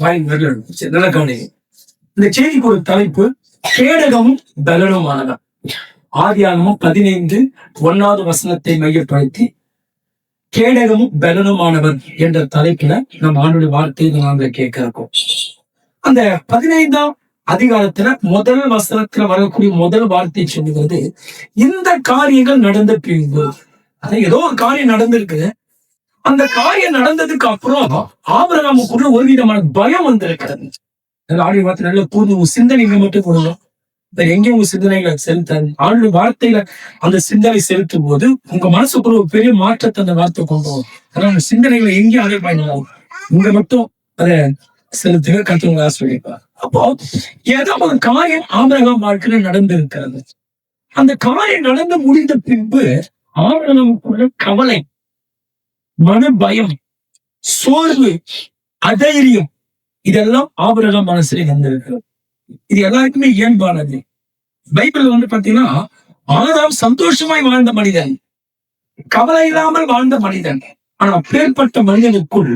நல்லா கவனி. இந்த செய்திக்கு ஒரு தலைப்பு கேடகமும் பலனுமானவர். ஆதியாகமம் 15:1 மையப்படுத்தி கேடகமும் பலனுமானவர் என்ற தலைப்புல நம்ம ஆண்டுடைய வார்த்தையை நாங்க கேட்க இருக்கோம். அந்த 15ஆம் அதிகாரத்துல முதல் வசனத்துல வரக்கூடிய முதல் வார்த்தை சொல்லுகிறது, இந்த காரியங்கள் நடந்த பின்பு. அதான் ஏதோ ஒரு காரியம் நடந்திருக்கு. அந்த காரியம் நடந்ததுக்கு அப்புறம் ஆபிரகாமுக்குள்ள ஒரு விதமான பயம் வந்திருக்கிறது. ஆடியோ வார்த்தை நல்ல புது சிந்தனைகளை மட்டும் கொடுங்க. எங்கேயும் உங்க சிந்தனைகளை செலுத்தாது. ஆண்டு வார்த்தையில அந்த சிந்தனை செலுத்தும் போது உங்க மனசுக்குள்ள ஒரு பெரிய மாற்றத்தை அந்த வார்த்தை கொண்டு வரும். ஆனா உங்க சிந்தனைகளை எங்கேயும் அதை பயன்படும். இங்க மட்டும் அதை செலுத்துங்க, கருத்துங்க ஆசிரியப்பார். அப்போ ஏதோ ஒரு காரியம் ஆபிரகாம் வாழ்க்கையில நடந்து இருக்கிறது. அந்த காரியம் நடந்து முடிந்த பின்பு ஆபிரகாமுக்குள்ள கவலை, மன பயம், சோர்வு, அதைரியம், இதெல்லாம் ஆபிரகாம் மனசுல வந்திருக்கு. இது எல்லாருக்குமே இயல்பானது. பைபிள் பாத்தீங்கன்னா ஆதாம் சந்தோஷமாய் வாழ்ந்த மனிதன், கவலை இல்லாமல் வாழ்ந்த மனிதன். ஆனா அப்பேற்பட்ட மனிதனுக்குள்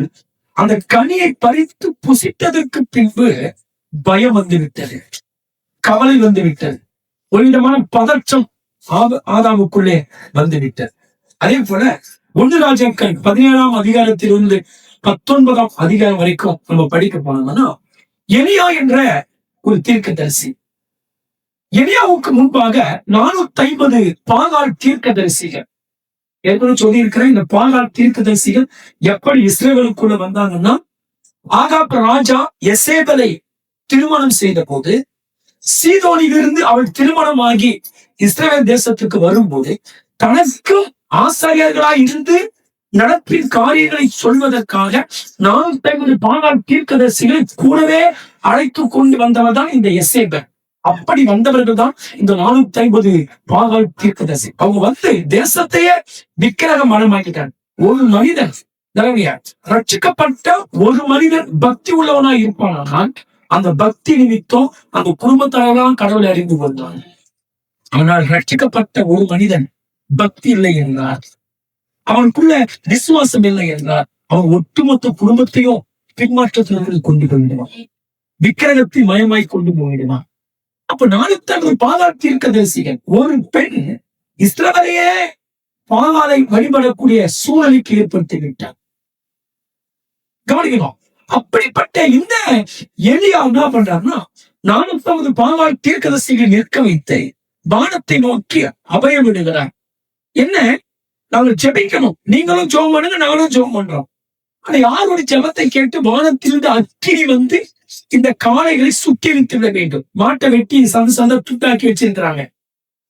அந்த கனியை பறித்து புசித்ததற்கு பின்பு பயம் வந்து விட்டது, கவலை வந்து விட்டது, ஒரு விதமான பதற்றம் ஆதாமுக்குள்ளே வந்து விட்டது. அதே போல 1 ராஜாக்கள் 17ஆம் அதிகாரத்திலிருந்து 19ஆம் அதிகாரம் வரைக்கும் நம்ம படிக்க போனோம்னா, எலியா என்ற ஒரு தீர்க்கதரிசி, எலியாவுக்கு முன்பாக 450 பாகால் தீர்க்கதரிசிகள். ஏற்கனவே சொல்லி இருக்கிறேன், இந்த பாகால் தீர்க்கதரிசிகள் எப்படி இஸ்ரவேலுக்குள்ள வந்தாங்கன்னா, ஆகாப் ராஜா யெசேபேலை திருமணம் செய்த போது சீதோனிலிருந்து அவள் திருமணமாகி இஸ்ரவேல் தேசத்துக்கு வரும்போது தனக்கும் ஆசாரியர்களாய் இருந்து நடப்பின் காரியங்களை சொல்வதற்காக 450 பாகால் தீர்க்கதரிசிகளை கூடவே அழைத்து கொண்டு வந்தவர் தான் இந்த யெசேபேல். அப்படி வந்தவர்கள் தான் இந்த 450 பாகால் தீர்க்கதரிசி. அவங்க வந்து தேசத்தையே விக்கிரக மனமாக்கிட்டாங்க. ஒரு மனிதன் ரட்சிக்கப்பட்ட ஒரு மனிதன் பக்தி உள்ளவனாய் இருப்பானால் அந்த பக்தி நிமித்தம் அந்த குடும்பத்தாரெல்லாம் கடவுளை அறிந்து கொண்டான். ஆனால் ரட்சிக்கப்பட்ட ஒரு மனிதன் பக்தி இல்லை என்றார், அவனுக்குள்ள விசுவாசம் இல்லை என்றார், அவன் ஒட்டுமொத்த குடும்பத்தையும் பின்மாற்றத்திற்கு கொண்டு போயிடுவான், விக்கிரகத்தை மயமாய் கொண்டு போயிடுவான். அப்ப 450 பாகால் தீர்க்கதரிசிகள், ஒரு பெண் இஸ்ரவேலையே பாகாலை வழிபடக்கூடிய சூழலுக்கு ஏற்படுத்தி விட்டார். கவனிக்கணும். அப்படிப்பட்ட இந்த எலியா என்ன பண்றாருன்னா, 450 பாகால் தீர்க்கதரிசிகளை நிற்க வைத்து வானத்தை நோக்கி அபயம் விடுகிறார். என்ன, நாங்கள் ஜெபிக்கணும், நீங்களும் ஜெபம் பண்ணுங்க, நாங்களும் ஜெபம் பண்றோம். ஆனா யாருடைய ஜெபத்தை கேட்டு வானத்திலிருந்து அக்கினி வந்து இந்த காளைகளை சுட்டெரித்து விட வேண்டும். மாட்டை வெட்டி சந்த துட்டாக்கி வச்சிருக்கிறாங்க,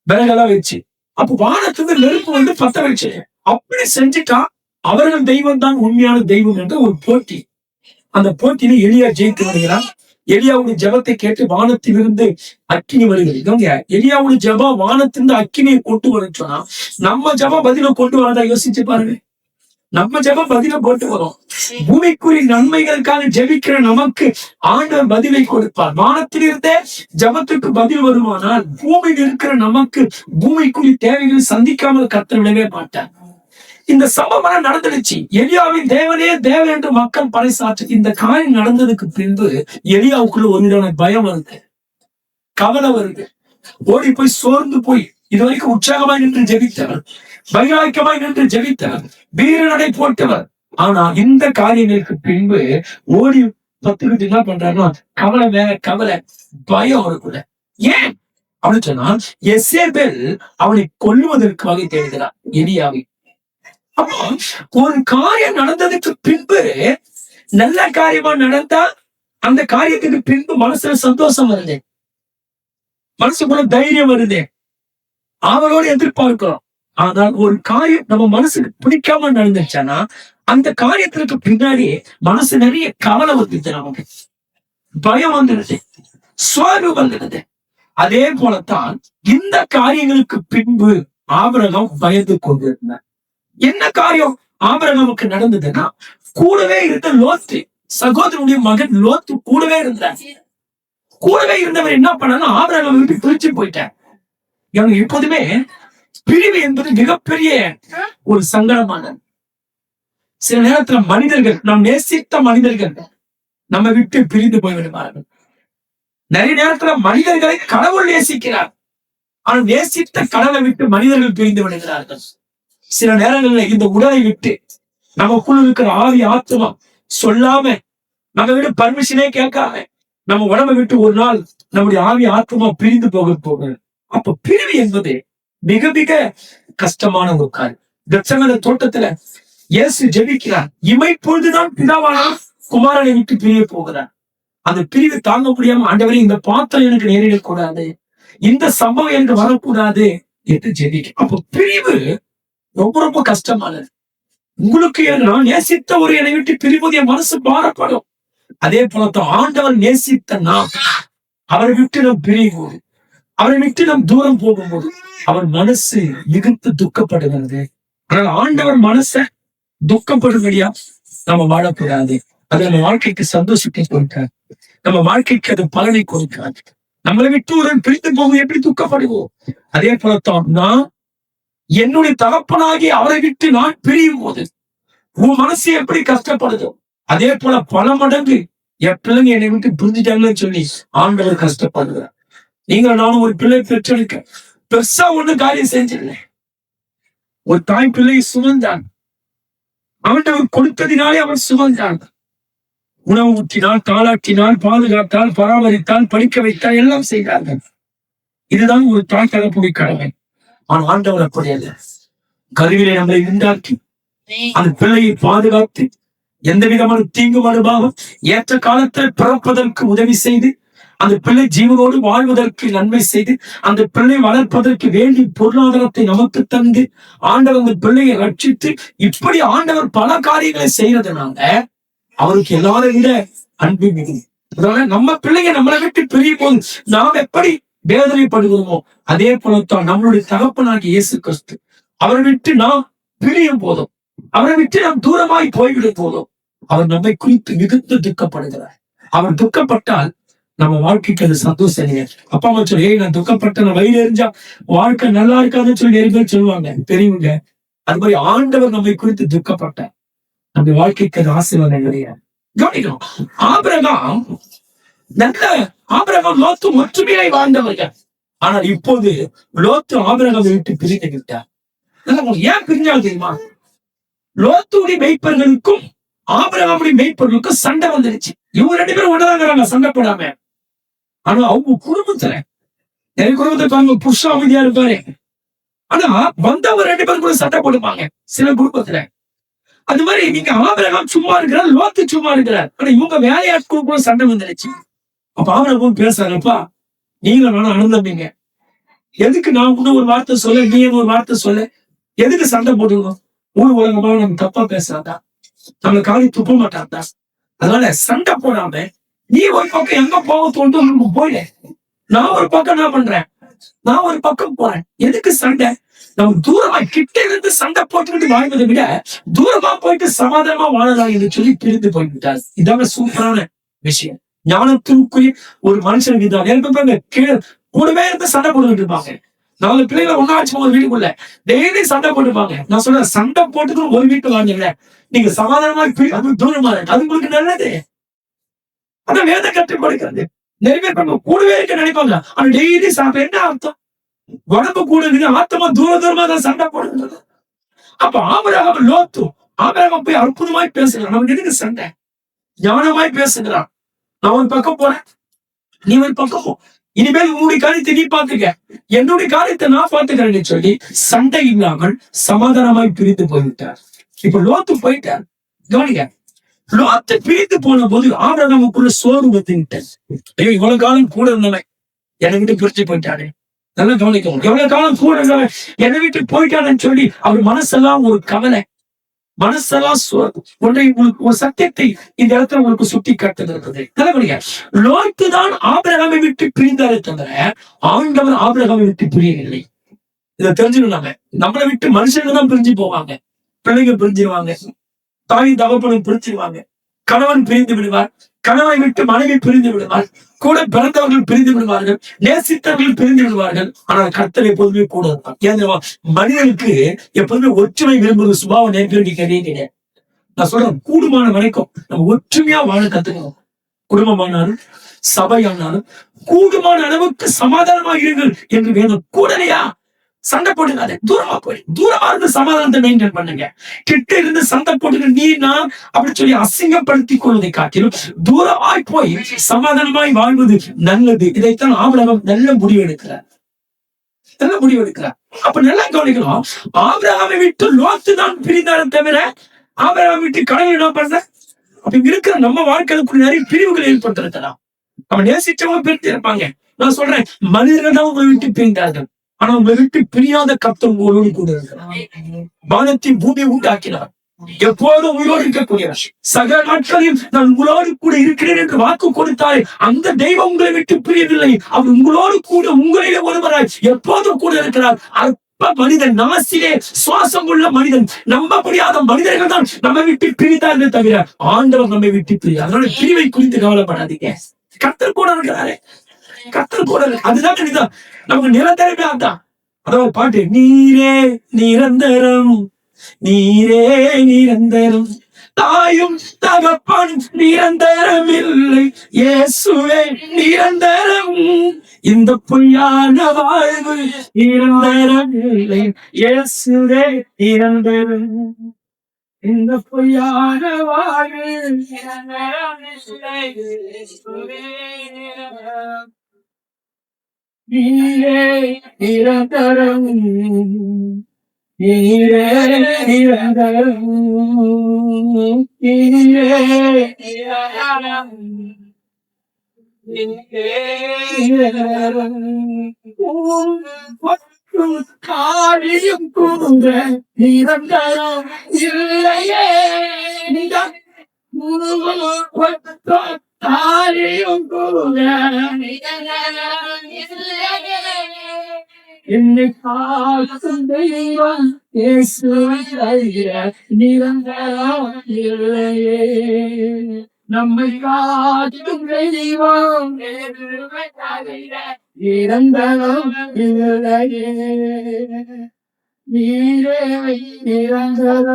விறகெல்லாம் வச்சு. அப்ப வானத்துக்கு நெருப்பு வந்து பத்த வச்சு, அப்படி செஞ்சுட்டா அவர்கள் தெய்வம் தான் உண்மையான தெய்வம் என்ற ஒரு போட்டி. அந்த போட்டியில எலியா ஜெயித்து வருகிறான். எலியாவுடைய ஜெபத்தை கேட்டு வானத்திலிருந்து அக்கினி வருகிறது. எலியாவுடைய ஜெபம் வானத்திலிருந்து அக்கினியை கொண்டு வர சொன்னா, நம்ம ஜெபம் பதில கொண்டு வரதா யோசிச்சு பாருங்க. நம்ம ஜெபம் பதில போட்டு வரும். பூமிக்குரிய நன்மைகளுக்காக ஜெபிக்கிற நமக்கு ஆண்டவர் பதிலை கொடுப்பார். வானத்திலிருந்தே ஜெபத்துக்கு பதில் வருமானால் பூமியில் இருக்கிற நமக்கு பூமிக்குரிய தேவைகளை சந்திக்காமல் கர்த்தர் விடவே மாட்டார். இந்த சம்பவம் நடந்துடுச்சு. எலியாவின் தேவனே தேவன் என்று மக்கள் பறைசாற்று. இந்த காரியம் நடந்ததுக்கு பின்பு எலியாவுக்குள்ள ஒரு விதமான பயம் வருது, கவலை வருது. ஓடி போய் சோர்ந்து போய் இதுவரைக்கும் உற்சாகமாய் நின்று ஜெபித்தவர், வைராக்கியமாய் நின்று ஜெபித்தவர், வீர நடை போட்டவர். ஆனா இந்த காரியங்களுக்கு பின்பு ஓடி 10 என்ன பண்றாருன்னா, கவலை மேல கவலை, பயம் அவனுக்குள்ள. ஏன் அப்படின்னு சொன்னா, யெசேபேல் அவனை கொல்லுவதற்கு வகை தேடுகிறார் எலியாவை. அப்போ ஒரு காரியம் நடந்ததுக்கு பின்பு, நல்ல காரியமா நடந்தா அந்த காரியத்துக்கு பின்பு மனசுல சந்தோஷம் வருது, மனசுக்குள்ள தைரியம் வருது, அவரோடு எதிர்பார்க்கிறோம். ஆனால் ஒரு காரியம் நம்ம மனசுக்கு பிடிக்காம நடந்துச்சானா அந்த காரியத்திற்கு பின்னாடி மனசு நிறைய கவலை வந்துடுது, நமக்கு பயம் வந்துடுது, சோர்வு வந்துடுது. அதே போலத்தான் இந்த காரியங்களுக்கு பின்பு ஆபிரகாம் பயந்து கொண்டிருந்தார். என்ன காரியம் ஆபிரகாமுக்கு நடந்ததுன்னா, கூடவே இருந்த லோத்து, சகோதரனுடைய மகன் லோத்து கூடவே இருந்தார். கூடவே இருந்தவர் என்ன பண்ணா, ஆபிரகாம் விட்டு பிரிச்சு போயிட்டார். எனக்கு எப்போதுமே பிரிவு என்பது மிகப்பெரிய ஒரு சங்கடமான. சில நேரத்துல மனிதர்கள், நாம் நேசித்த மனிதர்கள் நம்ம விட்டு பிரிந்து போய் விடுவார்கள். நிறைய நேரத்துல மனிதர்களை கடவுள் நேசிக்கிறார். ஆனால் நேசித்த கடவுளை விட்டு மனிதர்கள் பிரிந்து விடுகிறார்கள். சில நேரங்களில் இந்த உடலை விட்டு நமக்குள்ள இருக்கிற ஆவி ஆத்மா சொல்லாம, நம்ம விட பர்மிஷனே கேட்காம நம்ம உடம்பை விட்டு ஒரு நாள் நம்முடைய ஆவி ஆத்மா பிரிந்து போகுது. அப்ப பிரிவு என்பது மிக மிக கஷ்டமான ஒரு காரியம். கெத்செமனே தோட்டத்துல இயேசு ஜெபிக்கிறார். இமைப்பொழுதுதான் பிதாவான குமாரனை விட்டு பிரிய போகிறார். அந்த பிரிவு தாங்க முடியாம, ஆண்டவரே இந்த பாத்திரம் எனக்கு நேரிடக்கூடாது, இந்த சம்பவம் எனக்கு வரக்கூடாது என்று ஜெபிக்க. அப்ப பிரிவு ரொம்ப ரொம்ப கஷ்டமானது. உங்களுக்கு நான் நேசித்த ஒரு என்னை விட்டு பிரிவது என் மனசு பாரப்படும். அதே போலத்தான் ஆண்டவர் நேசித்த நாம் அவரை விட்டு நாம் பிரியும் போது, அவரை விட்டு நாம் தூரம் போகும்போது அவர் மனசு மிகுந்து துக்கப்படுகிறது. ஆனால் ஆண்டவர் மனசை துக்கப்படும்படியா நம்ம வாழக்கூடாது. அது நம்ம வாழ்க்கைக்கு சந்தோஷத்தை கொடுக்காது, நம்ம வாழ்க்கைக்கு அது பலனை கொடுக்காது. நம்மளை விட்டு ஒரு பிரிந்து போகும் எப்படி துக்கப்படுவோம், அதே போலத்தான் நான் என்னுடைய தகப்பனாகி அவரை விட்டு நான் பிரியும் போது உன் மனசு எப்படி கஷ்டப்படுதோ, அதே போல பல மடங்கு என் பிள்ளைங்க என்னை விட்டு புரிஞ்சுட்டாங்கன்னு சொல்லி ஆண்டவர் கஷ்டப்படுகிறார். நீங்க நானும் ஒரு பிள்ளை பெற்றெடுக்க பெருசா ஒண்ணு காரியம் செஞ்சிடல. ஒரு தாய் பிள்ளையை சுமந்தான், ஆண்டவர் கொடுத்ததினாலே அவன் சுமந்தான். உணவு ஊற்றினால், தாளாற்றினால், பாதுகாத்தால், பராமரித்தால், படிக்க வைத்தால், எல்லாம் செய்தார்கள். இதுதான் ஒரு தாய் தகப்பனுடைய கடமை. ஆனால் ஆண்டவர் அப்படி அல்ல. கருவிலே நம்மளை உண்டாக்கி அந்த பிள்ளையை பாதுகாத்து எந்த விதமான தீங்கு மனுபாவம் ஏற்ற காலத்தில் பிறப்பதற்கு உதவி செய்து, அந்த பிள்ளை ஜீவனோடு வாழ்வதற்கு நன்மை செய்து, அந்த பிள்ளை வளர்ப்பதற்கு வேண்டி பொருளாதாரத்தை நமக்கு தந்து ஆண்டவர் அந்த பிள்ளையை ரட்சித்து, இப்படி ஆண்டவர் பல காரியங்களை செய்யறதுனால அவருக்கு எல்லாரும் விட அன்பு மிகுதி. அதனால நம்ம பிள்ளைங்க நம்மளை விட்டு பிரிய போது நாம் எப்படி வேதனைப்படுகிறோமோ, அதே போலத்தான் நம்மளுடைய தகப்பனாகிய இயேசு கிறிஸ்து அவரை விட்டு நாம் பிரியும் போதும், அவரை விட்டு நாம் தூரமாய் போய்விடும் போதும் அவர் நம்மை குறித்து மிகுந்து துக்கப்படுகிறார். அவர் துக்கப்பட்டால் நம்ம வாழ்க்கைக்கு அது சந்தோஷம் இல்லையா? அப்பா அம்மா சொல்லி, நான் துக்கப்பட்ட நான் வயிறு எரிஞ்சா வாழ்க்கை நல்லா இருக்காதுன்னு சொல்லி நிறைய பேர் சொல்லுவாங்க பெரியவங்க. அது மாதிரி ஆண்டவர் நம்மை குறித்து துக்கப்பட்டார், நம்ம வாழ்க்கைக்கு அது ஆசீர்வாதம் கிடையாது. கவனிக்கணும், ஆபிரகாம் லோத்து ஒற்றுமையாய் வாழ்ந்தவர்கள். ஆனால் இப்போது லோத்து ஆபிரகாமை விட்டு பிரிந்து விட்டார். ஏன் பிரிஞ்சால் தெரியுமா? லோத்துடைய மெய்ப்பர்களுக்கும் ஆபிரகாமுடைய மெய்ப்பர்களுக்கும் சண்டை வந்துருச்சு. இவங்க ரெண்டு பேரும் ஒன்னதாங்கிறாங்க சண்டை போடாம. ஆனா அவங்க குடும்பத்துல நிறைய குடும்பத்தை பாருங்க, புருஷ அமைதியா இருப்பாரு. ஆனா வந்தவங்க ரெண்டு பேரும் கூட சண்டை போடுவாங்க சில குடும்பத்துல. அது மாதிரி நீங்க ஆபிரகாம் சும்மா இருக்கிறார், லோத்து சும்மா இருக்கிறார். ஆனா இவங்க வேலையாட்கள் கூட சண்டை வந்துருச்சு. அப்ப ஆபிரகாம் பேசுறாருப்பா, நீங்க நானும் அனுந்தம்பீங்க, எதுக்கு நான் கூட ஒரு வார்த்தை சொல்ல, நீ ஒரு வார்த்தை சொல்ல, எதுக்கு சண்டை போட்டுக்கணும்? ஊர் உலகமா நம்ம தப்பா பேசுறாதா, நம்மளை காலி துப்ப மாட்டாதா? அதனால சண்டை போடாம நீ ஒரு பக்கம் எங்க போக தோண்டும் நம்ம போயிட, நான் ஒரு பக்கம் என்ன பண்றேன், நான் ஒரு பக்கம் போறேன். எதுக்கு சண்டை? நம்ம தூரமா கிட்ட இருந்து சண்டை போட்டுக்கிட்டு வாழ்வதை விட தூரமா போயிட்டு சமாதானமா வாழலாம் என்று சொல்லி பிரிந்து போய்விட்டார். இதான சூப்பரான விஷயம். ஞானத்திற்குரிய ஒரு மனுஷனுக்கு இதான். எனக்கு கீழே கூடவே இருந்து சண்டை போட்டுக்கிட்டு இருப்பாங்க. 4 பிள்ளைகளை ஒன்னாச்சும் ஒரு வீட்டுக்குள்ள டெய்லி சண்டை போட்டுப்பாங்க. நான் சொல்றேன், சண்டை போட்டுட்டு ஒரு வீட்டு வாங்கல, நீங்க சமாதானமா தூரமா இருக்கு, அது உங்களுக்கு நல்லது. அதான் வேத கற்றுக் கொடுக்கிறது. நிறைய பேர் கூடவே இருக்க நினைப்பாங்க, ஆனா டெய்லி சாப்பிட என்ன அர்த்தம்? உடம்பு கூட இருக்கு, ஆத்தமா தூரமா தான் சண்டை போடுறது. அப்ப ஆபிரகாம் லோத்து, ஆபிரகாம் போய் அற்புதமாய் பேசுகிறான். நமக்கு எதுக்கு சண்டை? ஞானமாய் பேசுகிறான். நான் ஒரு பக்கம் போறேன், நீ ஒரு பக்கம் போ, இனிமேல் உன்னுடைய காரியத்தை நீ பாத்துக்க, என்னுடைய காரியத்தை நான் பாத்துக்கிறேன்னு சொல்லி சண்டை இல்லாமல் சமாதானமாய் பிரிந்து போய்விட்டார். இப்ப லோத்து போயிட்டார். கவனிக்க, லோத்து பிரிந்து போன போது ஆபிரகாமுக்குள்ள சோர்வு வந்துட்டேன். ஐயோ, இவ்வளவு காலம் கூட இருந்தவன் என்னை விட்டு பிரிச்சு போயிட்டாரு. நல்லா கவனிக்கணும், எவ்வளவு காலம் கூட இருந்தவன் என்னை விட்டு போயிட்டான்னு சொல்லி அவர் மனசெல்லாம் ஒரு கவலை, மனசெல்லாம் ஒன்றை உங்களுக்கு ஒரு சத்தியத்தை இந்த இடத்துல உங்களுக்கு சுட்டி காட்டுகிறது. லோத்து தான் ஆபிரகாமை விட்டு பிரிந்தாரே தவிர ஆண்டவர் ஆபிரகாமை விட்டு பிரியவில்லை. இதை தெரிஞ்சுக்கணும். நம்மளை விட்டு மனுஷங்க தான் பிரிஞ்சு போவாங்க, பிள்ளைங்க பிரிஞ்சிருவாங்க, தாய் தகப்பனும் பிரிஞ்சிருவாங்க, கணவன் பிரிந்து விடுவார், கணவனை விட்டு மனைவி பிரிந்து விடுவார், கூட பிறந்தவர்கள் பிரிந்து விடுவார்கள், நேசித்தவர்கள் பிரிந்து விடுவார்கள். ஆனால் கர்த்தர் எப்போதுமே கூட இருப்பார். ஏன் மனிதனுக்கு எப்போதுமே ஒற்றுமை விரும்புகிற சுபாவம் நேர்கடி கிடையாது. நான் சொல்றேன், கூடுமான வரைக்கும் நம்ம ஒற்றுமையா வாழ கத்துக்கணும். குடும்பமானாலும் சபையானாலும் கூடுமான அளவுக்கு சமாதானமாக இருங்கள் என்று வேணும். கூடலையா சண்டை போடுங்க, தூரமா போய் தூரமா இருந்து சமாதானத்தை மெயின்டைன் பண்ணுங்க. கிட்ட இருந்து சண்டை போடுங்க நீ நான் அப்படி சொல்லி அசிங்கப்படுத்திக் கொள்வதை காட்டிலும் தூரமாய் போய் சமாதானமாய் வாழ்வது நல்லது. இதைத்தான் ஆபிரகாம் நல்ல முடிவு எடுக்கிறார். அப்ப நல்லா கவனிக்கலாம். ஆபிரகாமை விட்டு லோத்து தான் பிரிந்தாலும் தவிர ஆபிரகாமை விட்டு கடவுள் என்ன பண்ண? அப்ப இருக்கிற நம்ம வாழ்க்கைக்குள்ள நிறைய பிரிவுகளை ஏற்படுத்திருக்கலாம். அவன் நேசிச்சவங்க பிரித்து இருப்பாங்க. நான் சொல்றேன், மனிதர்கள் தான் உங்களை விட்டு பிரிந்தார்கள். ஆனா உங்களை விட்டு பிரியாத கர்த்தர் உங்களோடு கூட இருக்கிறார். வானத்தின் பூமியை உண்டாக்கினார். எப்போதும் உயிரோடு இருக்கக்கூடியவர். சகல நாட்களையும் நான் உங்களோடு கூட இருக்கிறேன் என்று வாக்கு கொடுத்தாரு. அந்த தெய்வம் உங்களை விட்டு பிரியவில்லை. அவர் உங்களோடு கூட உங்களிலே ஒருவராய் எப்போதும் கூட இருக்கிறார். அற்ப மனிதன், நாசிலே சுவாசம் உள்ள மனிதன், நம்ப முடியாத மனிதர்கள் தான் நம்ம விட்டு பிரித்தார்கள் தவிர ஆண்டவர் நம்மை விட்டு பிரியார். அதனால பிரிவை குறித்து கவலைப்படாதீங்க. கர்த்தர் கூட இருக்கிறாரு. அதுதான் நமக்கு நிரந்தரமே. அதான் அதாவது பாட்டு, நீரே நிரந்தரம், நீரே நிரந்தரம், தாயும் தகப்பன் நிரந்தரம் இல்லை, இயேசுவே நிரந்தரம், இந்த பொய்யான வாழ்வு நிரந்தரம் இல்லை, இயேசுவே நிரந்தரம், இந்த பொய்யான வாழ்வு நிரந்தரம் இல்லை, இயேசுவே நிரந்தரம், நீரே நிரந்தரம், நீரே நிரந்தரம், நீரே நிரந்தரம், நீரே நிரந்தரம், காரியம் கூட நிரந்தரம் இல்லையே, காரியம் கூட என்னை காக்கும் தெய்வம் இயேசுவை தவிர நிரந்தரம் இல்லையே, நம்மை காக்கும் தெய்வம் இயேசுவை தவிர நிரந்தரம் இல்லையே, நீரே நிரந்தரம்,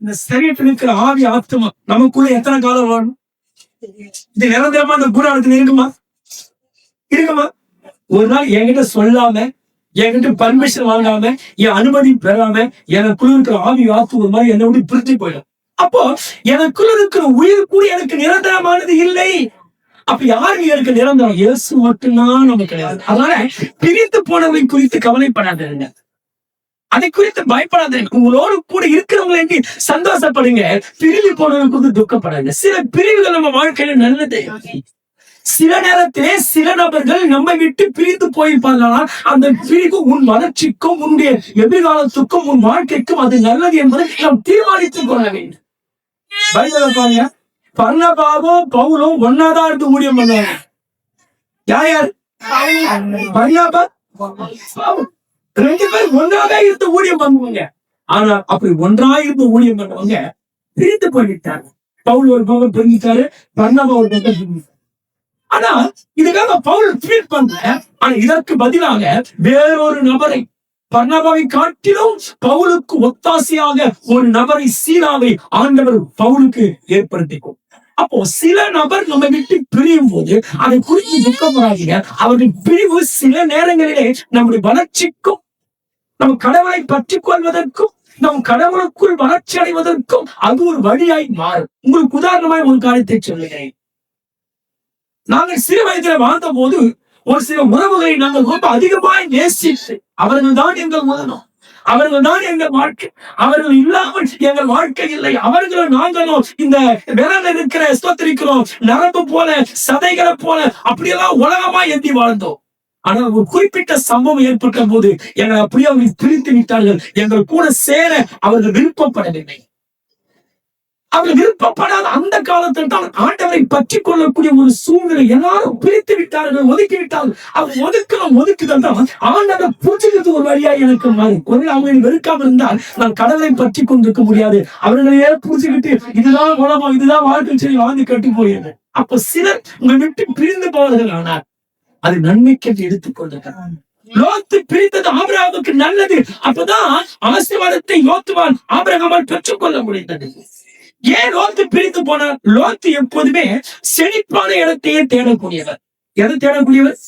இந்த சரீரத்தில் இருக்கிற ஆவி ஆத்மா நமக்குள்ள எத்தனை காலம் வாழும்? இது நிரந்தரமா அந்த கூடாரத்தில் இருக்குமா? ஒரு நாள் என்கிட்ட சொல்லாம, என்கிட்ட பர்மிஷன் வாங்காம, என் அனுமதி பெறாம எனக்குள்ள இருக்கிற ஆவி ஆத்மா ஒரு மாதிரி என்னை விட்டு பிரித்து போயிடும். அப்போ எனக்குள்ள இருக்கிற உயிர் கூட எனக்கு நிரந்தரமானது இல்லை. அப்ப யாரு எனக்கு நிரந்தரம்? இயேசு மட்டும்தான் நமக்கு கிடையாது. அதனால பிரித்து போனவை குறித்து கவலைப்படாதீங்க, அதை குறித்து பயப்படாதீங்க. உங்களோடு கூட இருக்கிறவங்க சந்தோஷப்படுங்க, பிரிவு போனவை குறித்து துக்கப்படாதீங்க. சில பிரிவுகள் நம்ம வாழ்க்கையில நல்லது. சில நேரத்திலே சில நபர்கள் நம்மை விட்டு பிரித்து போயிருப்பாங்கன்னா அந்த பிரிவு உன் வளர்ச்சிக்கும் உன்னுடைய எதிர்காலத்துக்கும் உன் வாழ்க்கைக்கும் அது நல்லது என்பதை நாம் தீர்மானித்துக் கொள்ள வேண்டும். பாருங்க, பர்னபாவும் பவுலும் ஒன்னாதான் இருந்து ஊழியம் பண்ணுவாங்க. யார்? பர்னபா, ரெண்டு பேரும் ஒன்றாக இருந்து ஊழியம் பண்ணுவாங்க. ஆனா அப்படி ஒன்றாக இருந்து ஊழியம் பண்ணுவாங்க பிரித்து போய்விட்டாங்க. பவுல் ஒரு பக்கம் பிரிஞ்சிட்டாரு, பர்னபா ஒரு பக்கம் பிரிஞ்சிட்டாரு. ஆனா இதுக்காக பவுல் ட்வீட் பண்ற, ஆனா இதற்கு பதிலாக வேறொரு நபரை, பர்னபாவை காட்டிலும் பவுலுக்கு ஒத்தாசையாக ஒரு நபரை, சீலாவை ஆண்டவர் பவுலுக்கு ஏற்படுத்திக்கும். அப்போ சில நபர் நம்ம விட்டு பிரியும் போது அதை குறித்து துக்கப்படாதீங்க. அவருடைய பிரிவு சில நேரங்களிலே நம்முடைய வளர்ச்சிக்கும், நம் கடவுளை பற்றி கொள்வதற்கும், நம் கடவுளுக்குள் வளர்ச்சி அடைவதற்கும் அது ஒரு வழியாய் மாறும். உங்களுக்கு உதாரணமாய் ஒரு காரியத்தை சொல்லுகிறேன். நாங்கள் சிறு வயதில வாழ்ந்த போது ஒரு சில உறவுகளை நாங்கள் ரொம்ப அதிகமாய் நேசித்து, அவர்கள் தான் எங்கள் உதனம், அவர்கள் தான் எங்கள் வாழ்க்கை, அவர்கள் இல்லாமல் எங்கள் வாழ்க்கை இல்லை, அவர்களும் நாங்களும் இந்த விரல் இருக்கிற ஸ்தோத்திரிக்கிறோம் நரம்பு போல, சதைகளை போல அப்படியெல்லாம் உலகமா எண்ணி வாழ்ந்தோம். ஆனால் ஒரு குறிப்பிட்ட சம்பவம் ஏற்பட்ட போது எங்களை அப்படியே அவர்கள் பிரித்து விட்டார்கள். எங்கள் கூட சேர அவர்கள் விருப்பப்படவில்லை. அவர்கள் விருப்பப்படாத அந்த காலத்தில் தான் ஆண்டவரை பற்றி கொள்ளக்கூடிய ஒரு சூழ்நிலை. எல்லாரும் பிரித்து விட்டார்கள், ஒதுக்கி விட்டார்கள். அவர் ஒதுக்குதல் தான் ஆண்டவர் பூஜைக்கு ஒரு வழியா எனக்கு மாறி. ஒரு அவங்க வெறுக்காம இருந்தால் நான் கடவுளை பற்றி கொண்டிருக்க முடியாது. அவர்களையே பூஜைக்கிட்டு இதுதான் உலகம், இதுதான் வாழ்க்கை சொல்லி வாழ்ந்து கட்டி போயிருந்தேன். அப்ப சிலர் உங்களை விட்டு பிரிந்து போவர்கள், ஆனால் அது நன்மைக்கு எடுத்துக்கொள்ளுங்க. லோத்து பிரித்தது ஆபிரகாமுக்கு நல்லது. அப்பதான் ஆசீர்வாதத்தை லோத்துவான் ஆபிரகாமால் பெற்றுக்கொள்ள முடிந்தது. ஏன் லோத்து பிரித்து போனார்? லோத்து எப்போதுமே செழிப்பான இடத்தையே தேடக்கூடியவர். எதை தேடக்கூடியவர்?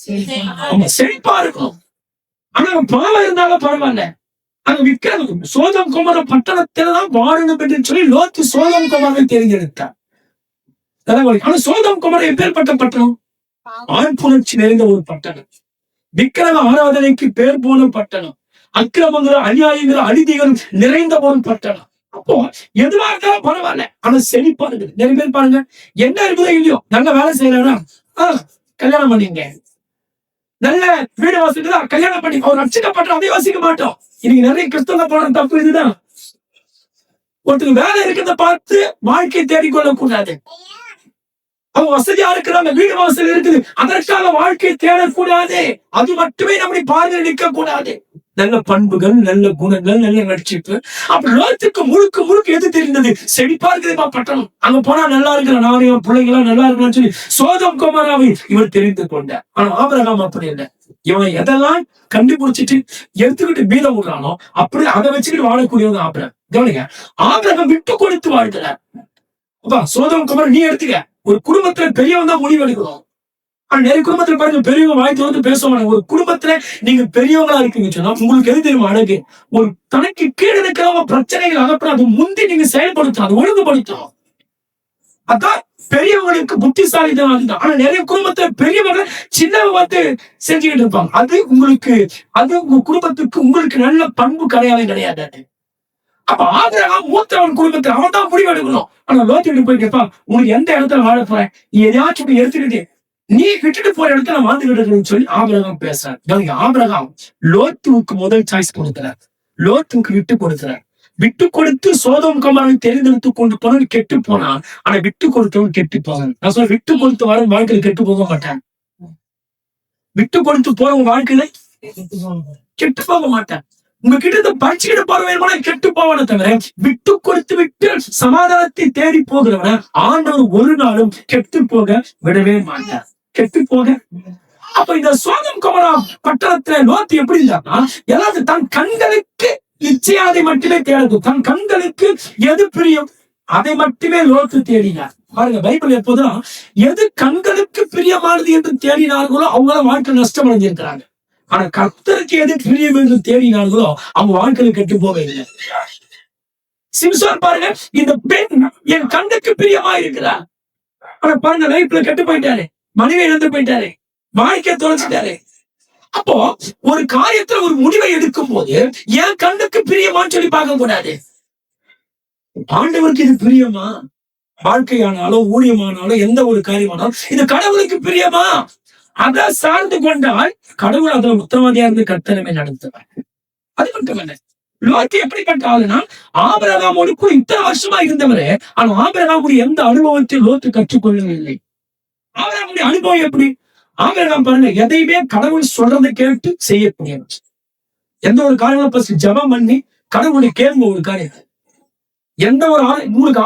செழிப்பா இருக்கும். ஆனா பாவம் இருந்தாலும் பரவாயில்ல, அங்க விக்கிறது சோதம் குமார பட்டணத்தில்தான் வாழணும் என்று சொல்லி லோத்து சோதம் குமாரை தேர்ந்தெடுத்தார். ஆனா சோதம் குமார் எப்பேற்பட்ட பட்டணம்? ஆண் புணர்ச்சி நிறைந்த ஒரு பட்டணம், விக்கிரம ஆராதனைக்கு பேர் போன பட்டணம், அக்கிரமங்களும் அநியாயங்களும் அநீதிகளும் நிறைந்த ஒரு பட்டணம். அப்போ எதுவா இருந்தாலும் பரவாயில்ல, ஆனா செழிப்பா இருக்குது. நிறைய பேர் பாருங்க, என்ன இருக்குதோ இல்லையோ, நல்ல வேலை செய்யறானா கல்யாணம் பண்ணீங்க, நல்ல வீடு வாசிக்குதா கல்யாணம் பண்ணி, அவர் ரட்சிக்கப்பட்ட அதை வாசிக்க மாட்டோம். இன்னைக்கு நிறைய கிறிஸ்தவ போன தப்பு இதுதான். ஒருத்தருக்கு வேலை இருக்கிறத பார்த்து வாழ்க்கையை தேடிக்கொள்ள கூடாது. அவங்க வசதியா இருக்கிறாங்க, வீடு வாசல் இருக்குது, அதற்காக வாழ்க்கையை தேடக்கூடாது. அது மட்டுமே நம்முடைய பார்வையில் நிற்க கூடாது. நல்ல பண்புகள், நல்ல குணங்கள், நல்ல நட்சிப்பு. அப்ப லோத்துக்கு முழுக்க முழுக்க எது தெரிந்தது? செழிப்பா இருக்குதுப்பா பட்டணம், அங்க போனா நல்லா இருக்கிற நானும் பிள்ளைங்களா நல்லா இருக்கணும்னு சொல்லி சோதம் குமாராவை இவர் தெரிந்து கொண்டார். ஆனா ஆபிரகாம் அப்படி இல்லை. இவன் எதெல்லாம் கண்டுபிடிச்சிட்டு எடுத்துக்கிட்டு மீதம் விடுறானோ அப்படி அதை வச்சுக்கிட்டு வாழக்கூடியவங்க ஆபிரகாம். கவனிங்க, ஆபிரகாம் விட்டு கொடுத்து வாழ்கிறார். அப்பா சோதம் குமார் நீ எடுத்துக்க. ஒரு குடும்பத்துல பெரியவங்க தான் முடிவு எடுக்கணும். ஆனா நிறைய குடும்பத்துல பாருங்க, பெரியவங்க வாய்த்து வந்து பேசுவாங்க. ஒரு குடும்பத்துல நீங்க பெரியவங்களா இருக்கீங்க சொன்னா உங்களுக்கு எது தெரியுமா அழகு? ஒரு தனக்கு கீழே இருக்கிறவங்க பிரச்சனைகள் அகப்பட அது முந்தி நீங்க செயல்படுத்தணும், அது ஒழுங்குபடுத்தணும். அதான் பெரியவங்களுக்கு புத்திசாலிதான். அதுதான். ஆனா நிறைய குடும்பத்துல பெரியவங்க சின்னவங்க வந்து செஞ்சுக்கிட்டு இருப்பாங்க. அது உங்களுக்கு, அது உங்க குடும்பத்துக்கு உங்களுக்கு நல்ல பண்பு கிடையாது. அப்ப ஆபிரகாம் மூத்தவன் குடும்பத்துல அவன் தான் முடிவு எடுக்கணும். ஆனா லோத்து போய் கேட்பான், உனக்கு எந்த இடத்துல வாழ போறேன், நீ எதையாச்சும் எடுத்துக்கிட்டு நீ விட்டுட்டு போற இடத்துல வாழ்ந்துகிட்டு சொல்லி ஆபிரகாம் பேசுறார். ஆபிரகாம் லோத்துவுக்கு முதல் சாய்ஸ் கொடுக்கிறார், லோத்துவுக்கு விட்டு கொடுக்கிறார். விட்டு கொடுத்து சோதம் குமாரை தெரிந்தெடுத்து கொண்டு போனவன் கெட்டு போனான். ஆனா விட்டு கொடுத்தவன் கெட்டு போவான். நான் சொல்ல, விட்டு கொடுத்து வர வாழ்க்கையில கெட்டு போக மாட்டான். விட்டு கொடுத்து போறவங்க வாழ்க்கையில கெட்டு போக மாட்டான். உங்ககிட்ட பறிச்சுக்கிட்டு போறவன் கெட்டு போவான தவிர, விட்டு கொடுத்து விட்டு சமாதானத்தை தேடி போகிறவன ஆண்டவர் ஒரு நாளும் கெட்டு போக விடவே மாட்டார். கெட்டு போக. அப்ப இந்த சோதம் குமாரா பட்டணத்துல லோத்து எப்படி இருந்தான்னா, எல்லாரும் தன் கண்களுக்கு நிச்சயாதை மட்டுமே தேடுது. தன் கண்களுக்கு எது பிரியம் அதை மட்டுமே லோத்து தேடினார். பாருங்க, பைபிள் எப்போதும் எது கண்களுக்கு பிரியமானது என்று தேடினார்களோ அவங்கள வாழ்க்கை நஷ்டம் அடைஞ்சிருக்கிறாங்க. ஆனா கர்த்தருக்கு எது பிரியம் என்று தேடினார்களோ அவங்க வாழ்க்கையில கெட்டு போக இல்லை. சிம்சோன் பாருங்க, இந்த பெண் என் கண்ணுக்கு பிரியமா இருக்கிறார். ஆனா பாருங்க, லைஃப்ல கெட்டு போயிட்டாரு, மனைவி இழந்து போயிட்டாரு, வாழ்க்கையை தொலைச்சிட்டாரு. அப்போ ஒரு காரியத்துல ஒரு முடிவை எடுக்கும் போது என் கண்ணுக்கு பிரியமான்னு சொல்லி பார்க்க கூடாது. ஆண்டவருக்கு இது பிரியமா? வாழ்க்கையானாலும் ஊழியமானாலும் எந்த ஒரு காரியமானாலும் இது கடவுளுக்கு பிரியமா? அதை சார்ந்து கொண்டால் கடவுள் அதுல உத்தரவாதியா இருந்து கர்த்தரமே நடத்துவார். அது மட்டும் என்ன, லோத்து எப்படிப்பட்ட ஆளுனா, ஆபிரகாமோடு கூட இத்தனை வருஷமா இருந்தவரே, ஆனா ஆபிரகாமுடைய எந்த அனுபவத்தையும் லோத்து கற்றுக்கொள்ளவில்லை. ஆபிரகாமுடைய அனுபவம் எப்படி? ஆபிரகாம் பாருங்க, எதையுமே கடவுள் சொல்றதை கேட்டு செய்யக்கூடியவர். எந்த ஒரு காரியம் ஜபம் பண்ணி கடவுளுடைய கேள்வி ஒரு காரியம், எந்த ஒரு உங்களுக்கு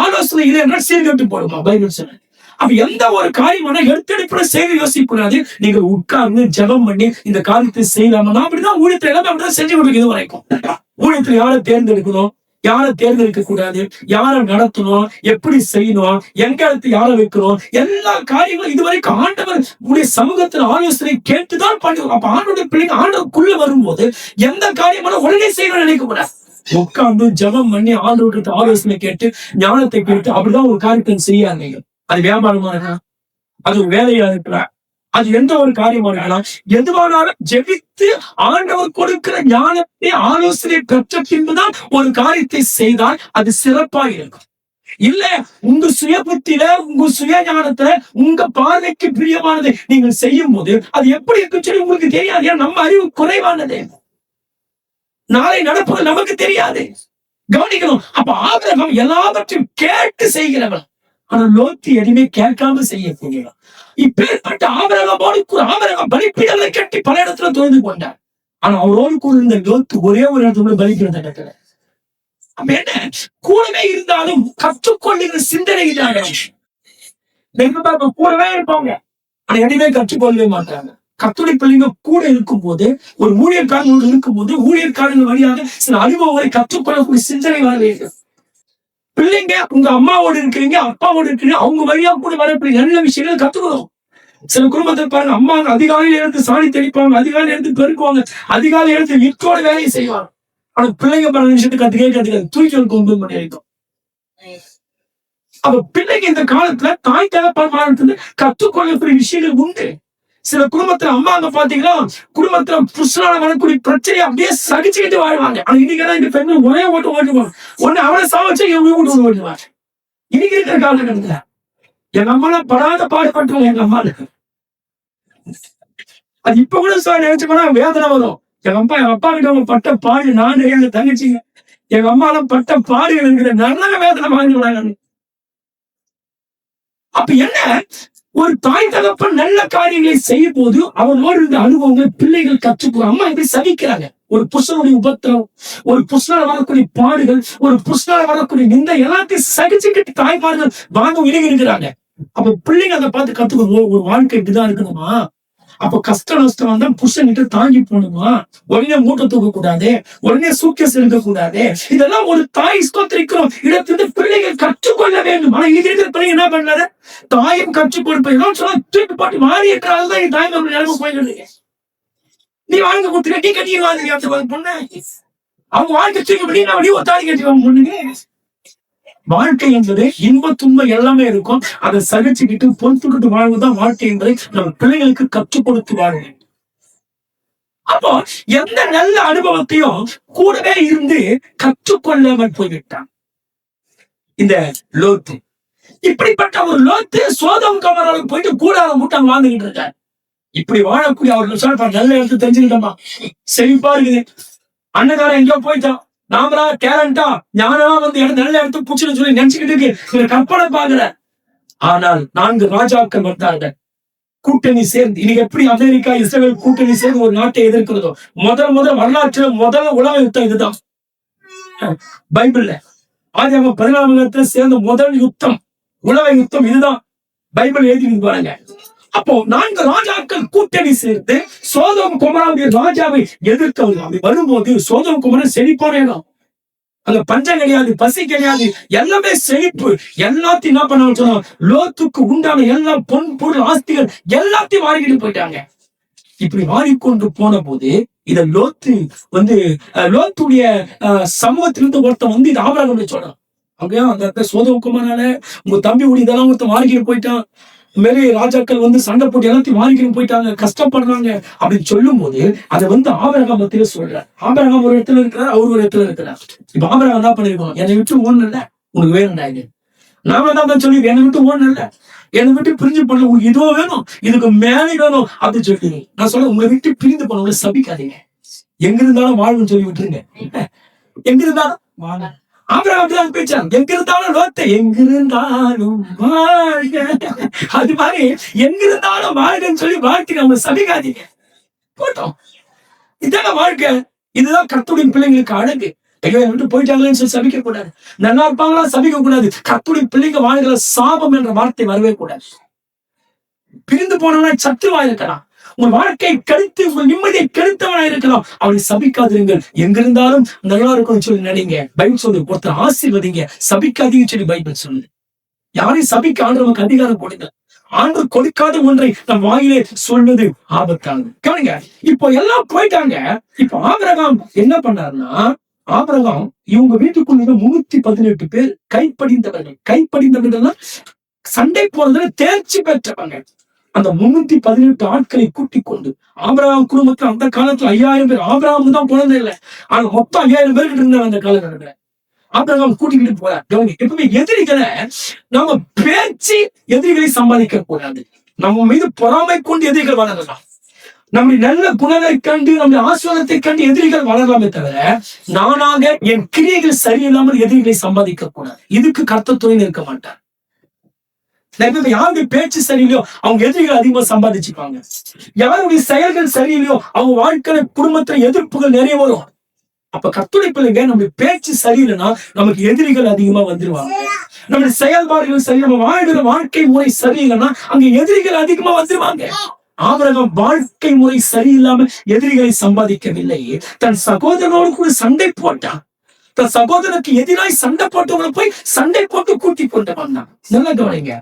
ஆலோசனை இல்லைன்னா சீர்கட்டு போடுமா பைபிள் சொன்ன. அப்ப எந்த ஒரு காரியமான எடுத்தெடுப்புல செய்து யோசிக்க கூடாது. நீங்க உட்கார்ந்து ஜபம் பண்ணி இந்த காரியத்தை செய்யலாமா? அப்படிதான் ஊழியத்தை எல்லாமே அப்படிதான் செஞ்சு கொடுக்க. இது வரைக்கும் ஊழியத்துல யாரை தேர்ந்தெடுக்கணும், யாரை தேர்ந்தெடுக்க கூடாது, யாரை நடத்தணும், எப்படி செய்யணும், எங்க இடத்து யாரை வைக்கணும், எல்லா காரியங்களும் இதுவரைக்கும் ஆண்டவர் உடைய சமூகத்துல ஆலோசனை கேட்டுதான் பண்ணுவோம். அப்ப ஆண்டோட பிள்ளைங்க ஆண்டவருக்குள்ள வரும்போது எந்த காரியமான உடனே செய்யணும்னு நினைக்க கூடாது. உட்கார்ந்து ஜபம் பண்ணி ஆண்டவர்கிட்ட ஆலோசனை கேட்டு ஞானத்தை கேட்டு அப்படிதான் ஒரு காரியத்தை செய்யாதீங்க. அது வியாபாரமா இருக்கலாம், அது ஒரு வேலையா இருக்கலாம், அது எந்த ஒரு காரியமா இருக்கலாம். எதுவானாலும் ஜெபித்து ஆண்டவர் கொடுக்கிற ஞானத்தை ஆலோசனை பெற்ற பின்புதான் ஒரு காரியத்தை செய்தால் அது சிறப்பா இருக்கும். இல்ல உங்க சுய புத்தியில, உங்க சுய ஞானத்துல, உங்க பார்வைக்கு பிரியமானதை நீங்கள் செய்யும் போது அது எப்படி இருக்குன்னு சொல்லி உங்களுக்கு தெரியாது. ஏன் நம்ம அறிவு குறைவானது, நாளை நடப்பது நமக்கு தெரியாது. கவனிக்கணும். அப்ப ஆபிரகாம் எல்லாவற்றையும் கேட்டு செய்கிறவன், ஆனா லோத்து எதுவுமே கேட்காம செய்யக்கூடியவன். இப்பேற்பட்ட ஆபிரகாம் பலிப்பீடங்களை கட்டி பல இடத்துல தொழுது கொண்டார். ஆனா அவரோடு கூட இருந்த லோத்து ஒரே ஒரு இடத்துல பலிப்பீடம் நடக்கல. அப்ப என்ன, கூடவே இருந்தாலும் கற்றுக்கொள்ளுகிற சிந்தனை இல்லாத, கூடவே இருப்பாங்க, ஆனா எதுவுமே கற்றுக்கொள்ளவே மாட்டாங்க. கர்த்தருடைய பிள்ளைங்க கூட இருக்கும் போது, ஒரு ஊழியக்காரங்களோடு இருக்கும் போது, ஊழியக்காரர்கள் வழியாக சில அனுபவங்களை கற்றுக்கொள்ளக்கூடிய சிந்தனை வர வேண்டும். பிள்ளைங்க உங்க அம்மாவோடு இருக்கிறீங்க, அப்பாவோடு இருக்கிறீங்க, அவங்க வழியா கூட வரக்கூடிய நல்ல விஷயங்கள் கத்துக்கணும். சில குடும்பத்தை பாருங்க, அம்மா அதிகாலையில எடுத்து சாணி தெளிப்பாங்க, அதிகாலையில எடுத்து பெருக்குவாங்க, அதிகாலையில எடுத்து வீட்டோட வேலையை செய்வாங்க. ஆனா பிள்ளைங்க 12 நிமிஷத்துக்கு கத்துக்காது, தூக்கி 9 மணி ஆயிடும். அப்ப பிள்ளைங்க இந்த காலத்துல தாய் தகப்பன் கற்றுக்கொள்ளக்கூடிய விஷயங்கள் உண்டு. சில குடும்பத்துல அம்மா அங்க பாத்தீங்கன்னா, குடும்பத்துல புருஷனால வரக்கூடிய பிரச்சனையை அப்படியே சகிச்சுக்கிட்டு வாழ்வாங்க. ஆனா இன்னைக்கு இந்த பெண்கள் ஒரே ஓட்டு ஓட்டுவாங்க, ஒண்ணு அவனை சாவச்சு இவங்க ஓட்டு ஓட்டுவாங்க. இன்னைக்கு இருக்கிற காலகட்டத்துல எங்க அம்மா படாத பாடுபட்டோம். எங்க அம்மா அது இப்ப கூட நினைச்சு போனா வேதனை வரும். எங்க அப்பா கிட்ட அவங்க பட்ட பாடு, நானு எங்க தங்கச்சிங்க எங்க அம்மாலாம் பட்ட பாடு எனக்கு நல்ல வேதனை வாங்கிடுவாங்க. அப்ப என்ன, ஒரு தாய் தகப்பன் நல்ல காரியங்களை செய்யும் போது அவனோடு இருந்த அனுபவங்களை பிள்ளைகள் கற்றுக்கொள்ள. அம்மா இப்படி சகிக்கிறாங்க. ஒரு புருஷனுடைய உபத்திரம், ஒரு புருஷனால வரக்கூடிய பாடுகள், ஒரு புருஷனால வரக்கூடிய நிந்தை எல்லாத்தையும் சகிச்சுக்கிட்டு தாய்மார்கள் வாங்க இணங்கி இருக்கிறாங்க. அப்ப பிள்ளைங்க அதை பார்த்து கத்துக்கணும். ஒரு வாழ்க்கை இப்படிதான் இருக்கணுமா? அப்ப கஷ்ட நஷ்டம் வந்தா புருஷன்கிட்ட தாங்கி போகணுமா? உடனே மூட்டை தூக்க கூடாது, உடனே சூக்கேஸ் எடுக்க கூடாது. இதெல்லாம் ஒரு தாய் ஸ்தோத்திரிக்கிறோம் இடத்திலிருந்து பிள்ளைகள் கற்றுக்கொள்ள வேண்டும். ஆனா இது இருக்கிற பிள்ளைங்க என்ன பண்ணாரு? தாயும் கற்றுக் கொடுப்பேன் சொன்னா தூக்கி போட்டு மாறி இருக்கிறால்தான் என் தாய் நம்ம நிலைமை போயிடுறீங்க. நீ வாழ்க்கை கொடுத்துக்க, நீ கட்டி வாங்க பொண்ணு, அவங்க வாழ்க்கை தூக்கி நான் ஒரு தாலி கட்டி வாங்க பொண்ணுங்க. வாழ்க்கை என்பது இன்ப துன்பம் எல்லாமே இருக்கும். அதை சகிச்சுக்கிட்டு பொறுத்துக்கிட்டு வாழ்வுதான் வாழ்க்கை என்பதை நம்ம பிள்ளைகளுக்கு கற்றுக் கொடுத்து வாழுங்க. அப்போ எந்த நல்ல அனுபவத்தையும் கூடவே இருந்து கற்றுக்கொள்ளாமல் போய்விட்டான் இந்த லோத்து. இப்படிப்பட்ட ஒரு லோத்து சோதம் கமராவுக்கு போயிட்டு கூடாத மூட்டம் வாழ்ந்துகிட்டு இருக்காரு. இப்படி வாழக்கூடிய அவர்கள் சொல்ல நல்ல இடத்து தெரிஞ்சுக்கிட்டோமா, செழிப்பா இருக்குது, அண்ணகாரன் எங்கேயோ போயிட்டான், நாமளா டேலண்டா ஞானமா நல்ல இடத்துக்கு புடிச்சுன்னு சொல்லி நினைச்சுக்கிட்டு இருக்கு கற்பனை பாக்குற. ஆனால் 4 ராஜாக்கள் வந்தார்கள் கூட்டணி சேர்ந்து. இன்னைக்கு எப்படி அமெரிக்கா இஸ்ரேல் கூட்டணி சேர்ந்து ஒரு நாட்டை எதிர்க்கிறதோ, முதல் வரலாற்று உலக யுத்தம் இதுதான். பைபிள்ல ஆதியாகமம் 14 சேர்ந்த முதல் யுத்தம், உலக யுத்தம் இதுதான். பைபிள் எழுதி பாருங்க. அப்போ 4 ராஜாக்கள் கூட்டணி சேர்ந்து சோதோம் குமராவுடைய ராஜாவை எதிர்க்க வரும்போது, சோதோம் குமரன் செழிப்பான இடம், அங்க பஞ்சம் கிடையாது, பசி கிடையாது, எல்லாமே செழிப்பு. எல்லாத்தையும் என்ன பண்ண சொன்னா, லோத்துக்கு உண்டான எல்லா பொன் பொருள் ஆஸ்திகள் எல்லாத்தையும் வாரிக்கிட்டு போயிட்டாங்க. இப்படி வாரிக்கொண்டு போன போது இத லோத்து லோத்துடைய சமூகத்திலிருந்து ஒருத்தன் இது ஆபிரகாம் சொல்றான். அப்படியே அந்த சோதோம் குமரனால உங்க தம்பி உடைய இதெல்லாம் ஒருத்தன் வாரிக்கிட்டு போயிட்டான், மேலே ராஜாக்கள் சண்டை போட்டு எல்லாத்தையும் வாங்கிட்டு போயிட்டாங்க, கஷ்டப்படுறாங்க அப்படின்னு சொல்லும் போது அதை ஆபிரகாம் மத்தியில சொல்றார். ஆபிரகாம் ஒரு இடத்துல இருக்கிறார், அவர் ஒரு இடத்துல இருக்கிறார். இப்ப ஆபிரகாம் என்ன பண்ணிருக்கோம், என்னை விட்டு ஓடணும் இல்ல, உனக்கு வேணும்டா இது. நாம தான் சொல்லி என்னை விட்டு ஓடணும் இல்ல, என்னை விட்டு பிரிஞ்சு பண்ண, உங்களுக்கு இதுவும் வேணும், இதுக்கு மேலே வேணும் அப்படின்னு சொல்லி நான் சொல்ல, உங்களை விட்டு பிரிந்து போன உங்களை சபிக்காதீங்க, எங்க இருந்தாலும் வாழ்வுன்னு சொல்லி விட்டுருங்க. எங்க இருந்தாலும் வாழ ஆபிரகாம் பேச்சான், எங்க இருந்தாலும் லோத்தை எங்கிருந்தாலும் வாழ்க, அது மாதிரி எங்கிருந்தாலும் வாழ்கன்னு சொல்லி வாழ்க்கை நம்ம சபிக்காதீங்க போட்டோம். இதான வாழ்க்கை, இதுதான் கர்த்தருடைய பிள்ளைங்களுக்கு அழகு. ஐயோ விட்டு போயிட்டாங்களேன்னு சொல்லி சபிக்க கூடாது, நல்லா இருப்பாங்களா சபிக்க கூடாது. கர்த்தருடைய பிள்ளைங்க வாழ்கிற சாபம் என்ற வார்த்தை வரவே கூடாது. பிரிந்து போனவனா சத்துருவா இருக்கலாம், உங்கள் வாழ்க்கை கழித்து உங்கள் நிம்மதியை கெடுத்தவனா இருக்கலாம், அவனை சபிக்காதிருங்கள், எங்கிருந்தாலும் நல்லா இருக்கும்னு சொல்லி நினைங்க. பைபிள் சொல்லு, ஒருத்தர் ஆசீர்வதிங்க, சபிக்காதீங்கன்னு சொல்லி பைபிள் சொல்லுது. யாரையும் சபிக்க ஆண்டவனுக்கு அதிகாரம் கொடுங்க. ஆண்டு கொடுக்காத ஒன்றை நம் வாயிலே சொல்வது ஆபத்தானது. கவனிங்க, இப்போ எல்லாம் போயிட்டாங்க. இப்போ ஆபிரகாம் என்ன பண்ணாருன்னா, ஆபிரகாம் இவங்க வீட்டுக்குள்ள 318 பேர் கைப்படிந்தவர்கள். கைப்படிந்தவர்கள் சண்டை போறதுல தேர்ச்சி பெற்றவங்க. அந்த 318 ஆட்களை கூட்டிக் கொண்டு ஆபிரகாம் குடும்பத்துல அந்த காலத்துல 5000 பேர். ஆபிரகாமுக்கு தான் குழந்தை இல்லை, ஆனா மொத்தம் 5000 பேருக்கு இருந்தாங்க அந்த காலகட்டத்துல. ஆபிரகாம் கூட்டிக்கிட்டு போறார். எப்பவுமே எதிரிகளை நம்ம பேச்சு எதிரிகளை சம்பாதிக்க கூடாது. நம்ம மீது பொறாமை கொண்டு எதிரிகள் வளரலாம், நம்முடைய நல்ல குணங்களை கண்டு நம்முடைய ஆசிரியத்தை கண்டு எதிரிகள் வளரலாமே தவிர, நானாக என் கிரியைகள் சரியில்லாமல் எதிரிகளை சம்பாதிக்க கூடாது. இதுக்கு கர்த்தர் துணை நிற்க மாட்டார். யாருடைய பேச்சு சரியில்லையோ அவங்க எதிரிகள் அதிகமா சம்பாதிச்சுப்பாங்க. யாருடைய செயல்கள் சரியில்லையோ அவங்க வாழ்க்கையில குடும்பத்துல எதிர்ப்புகள் நிறைய வரும். அப்ப கர்த்தருடைய பிள்ளைங்க நம்ம பேச்சு சரியில்லைன்னா நமக்கு எதிரிகள் அதிகமா வந்துருவாங்க. நம்முடைய செயல்பாடுகள் சரி, நம்ம வாழ்கிற வாழ்க்கை முறை சரியில்லைன்னா அங்க எதிரிகள் அதிகமா வந்துருவாங்க. ஆபிரகாம் வாழ்க்கை முறை சரியில்லாம எதிரிகளை சம்பாதிக்கவில்லை. தன் சகோதரனோடு கூட சண்டை போட்டான். தன் சகோதரனுக்கு எதிராய் சண்டை போட்டவங்களை போய் சண்டை போட்டு கூட்டி கொண்டு வந்தான். நல்லா கவனிங்க.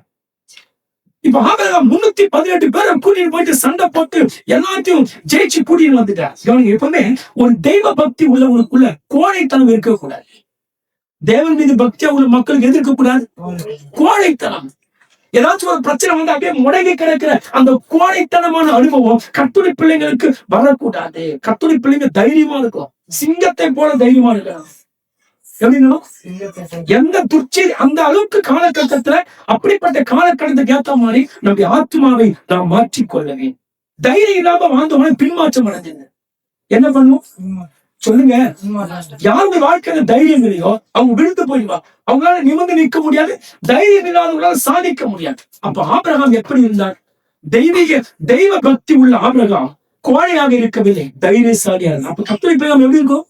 இப்ப ஆபிரகாம் 318 பேரை கூட்டிட்டு போயிட்டு சண்டை போட்டு எல்லாத்தையும் ஜெயிச்சு கூட்டிட்டு வந்துட்டார். கவனிங்க, எப்பவுமே ஒரு தெய்வ பக்தி உள்ளவங்களுக்குள்ள கோழைத்தனம் இருக்கக்கூடாது. தேவன் மீது பக்தியா உள்ள மக்களுக்கு எதிர்க்க கூடாது கோழைத்தனம். ஏதாச்சும் ஒரு பிரச்சனை வந்து அப்படியே முடங்கி கிடக்கிற அந்த கோழைத்தனமான அனுபவம் கர்த்தருடைய பிள்ளைங்களுக்கு வரக்கூடாது. கர்த்தருடைய பிள்ளைங்க தைரியமா இருக்கும், சிங்கத்தை போல தைரியமா இருக்கணும். எந்த துர்ச்சி அந்த அளவுக்கு காலகட்டத்துல அப்படிப்பட்ட காலகட்டத்துக்கு ஏற்ற மாதிரி நம்முடைய ஆத்மாவை நாம் மாற்றிக்கொள்ளவே. தைரியம் இல்லாம வாழ்ந்தவன பின்மாற்றம் அடைஞ்சது. என்ன பண்ணுவோம் சொல்லுங்க? யாருடைய வாழ்க்கையில தைரியம் இல்லையோ அவங்க விழுந்து போயிடுவா. அவங்களால நிமிர்ந்து நிற்க முடியாது. தைரியம் இல்லாதவங்களால சாதிக்க முடியாது. அப்ப ஆபிரகாம் எப்படி இருந்தார்? தெய்வ பக்தி உள்ள ஆபிரகாம் கோழையாக இருக்கவில்லை, தைரியசாலியா இருந்தார். அப்ப கர்த்தருடைய பிள்ளைகள் எப்படி இருக்கும்?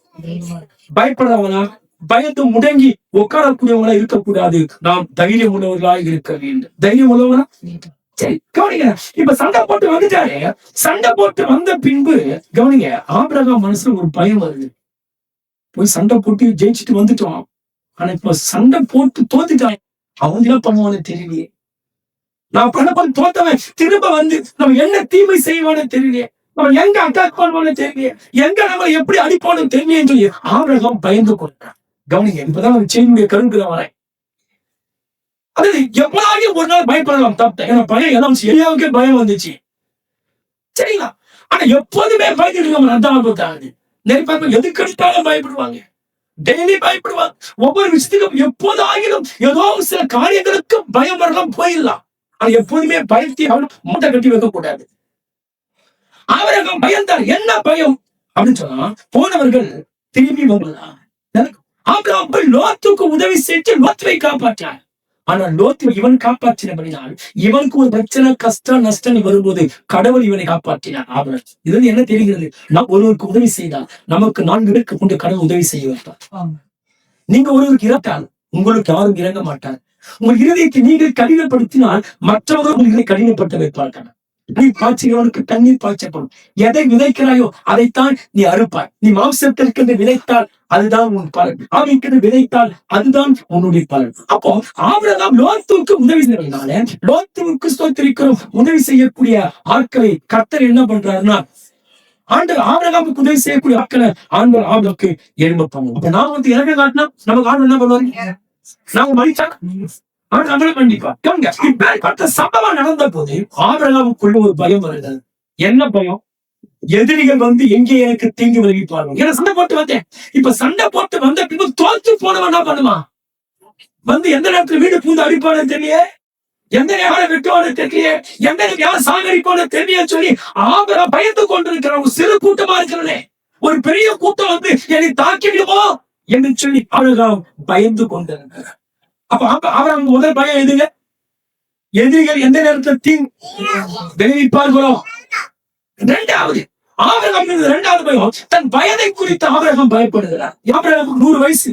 பயப்படுறவங்களா, பயந்து முடங்கி உட்காரக்கூடியவங்களா இருக்கக்கூடாது. நாம் தைரியம் உள்ளவர்களாக இருக்க வேண்டும். தைரியம் உள்ளவங்களா? சரி, கவனிங்க. இப்ப சண்டை போட்டு வந்துட்டாரு. சண்டை போட்டு வந்த பின்பு கவனிங்க, ஆபிரகாம் மனசுல ஒரு பயம் வருது. போய் சண்டை போட்டு ஜெயிச்சுட்டு வந்துட்டோம். ஆனா இப்ப சண்டை போட்டு தோத்துட்டான். அவங்க என்ன பண்ணுவான்னு தெரியலையே. நான் பண்ண தோத்தவன் திரும்ப வந்து நம்ம என்ன தீமை செய்வான்னு தெரியலையே. நம்ம எங்க அட்டாக் பண்ணுவான்னு தெரியலையே. எங்க நம்ம எப்படி அடிப்பான்னு தெரியலையேன்னு சொல்லி ஆபிரகாம் பயந்து கொண்டான். கவனிங்க, இப்பதான் நம்ம செய்தியுடைய கருங்குற வரேன். அது எப்படாவது ஒரு நாள் பயப்படலாம், தப்பு. ஏன்னா பயம் எல்லாம் சரியாவுக்கே பயம் வந்துச்சு, சரிங்களா? ஆனா எப்போதுமே பயந்துட்டு அதான் ஆகுது. நிறைய எதுக்கு எடுத்தாலும் பயப்படுவாங்க, டெய்லி பயப்படுவாங்க. ஒவ்வொரு விஷயத்துக்கும் எப்போது ஆகிடும் ஏதோ சில காரியங்களுக்கு பயம் வரலாம், போயிடலாம். ஆனா எப்போதுமே பயத்தை மூட்டை கட்டி வைக்க கூடாது. ஆபிரகாம் பயந்தார். என்ன பயம் அப்படின்னு சொன்னா, போனவர்கள் திரும்பி வரலாம். ஆபிரகாம் போய் லோத்துக்கு உதவி செய்து லோத்துவை காப்பாற்றார். ஆனா லோத்து இவன் காப்பாற்றினபடினால் இவனுக்கு ஒரு பிரச்சனை, கஷ்டம், நஷ்டம் வரும்போது கடவுள் இவனை காப்பாற்றினார். ஆபிரகாம் இது என்ன தெரிகிறது? நாம் ஒருவருக்கு உதவி செய்தால் நமக்கு 4 பேருக்கு கொண்டு கடவுள் உதவி செய்ய வைப்பார். நீங்க ஒருவருக்கு இறந்தால் உங்களுக்கு யாரும் இறங்க மாட்டார். உங்கள் இருதயத்தை நீங்கள் கடினப்படுத்தினால் மற்றவர்கள் உங்களை கடினப்படுத்த வைப்பார்கள். நீ பாய்ச்சினவனுக்கு தண்ணீர் பாய்ச்சப்படும். எதை விதைக்கிறாயோ அதைத்தான் நீ அறுப்பாய். நீ மாம்சத்திற்கு விதைத்தால் அதுதான் உன் பலன், ஆவிக்கு விதைத்தால் அதுதான் உன்னுடைய பலன். அப்போ ஆபிரகாம் லோத்துவுக்கு உதவி செய்யறதுனால லோத்துவுக்கு ஸ்தோத்திரிக்கிறோம். உதவி செய்யக்கூடிய ஆட்களை கர்த்தர் என்ன பண்றாருன்னா, ஆண்டவர் ஆபிரகாமுக்கு உதவி செய்யக்கூடிய ஆட்களை ஆண்டவர் ஆபிரகாமுக்கு எழும்ப பண்ணுவோம். அப்ப நாம வந்து இறங்க காட்டினா நமக்கு ஆண்டவர் என்ன பண்ணுவாரு? நாம மதிச்சா கண்டிப்பா. இப்ப சம்பவம் நடந்த போது ஆபிரகாமுக்குள்ள ஒரு பயம் வருது. என்ன பயம்? எதிரிகள் வந்து எங்கே எனக்கு தீங்கு விளைவிப்பார்கள். ஏன்னா சண்டை போட்டு வந்தேன். இப்ப சண்டை போட்டு வந்த பின்பு தோற்று போனவன் என்ன பண்ணுமா? வந்து எந்த நேரத்துல வீடு பூந்து அடிப்பானு தெரியல, எந்த நேரம் வெட்டுவானு தெரியல, எந்த நேரம் சாகரிப்பானு தெரியல சொல்லி ஆபிரகாம் பயந்து கொண்டிருக்கிற ஒரு சிறு கூட்டமா இருக்கிறனே, ஒரு பெரிய கூட்டம் வந்து என்னை தாக்கிவிடுமோ என்று சொல்லி ஆபிரகாம் பயந்து கொண்டிருக்கிறார். அப்ப ஆபிரகாம் முதல் பயம் எதுங்க? எதிரிகள் எந்த நேரத்தில் தீங்கு விளைவிப்பார்களோ. இரண்டாவது ஆபிரகாம் இரண்டாவது பயம், தன் வயதை குறித்து ஆபிரகாம் பயப்படுகிறார். ஆபிரகாமுக்கு 100 வயசு,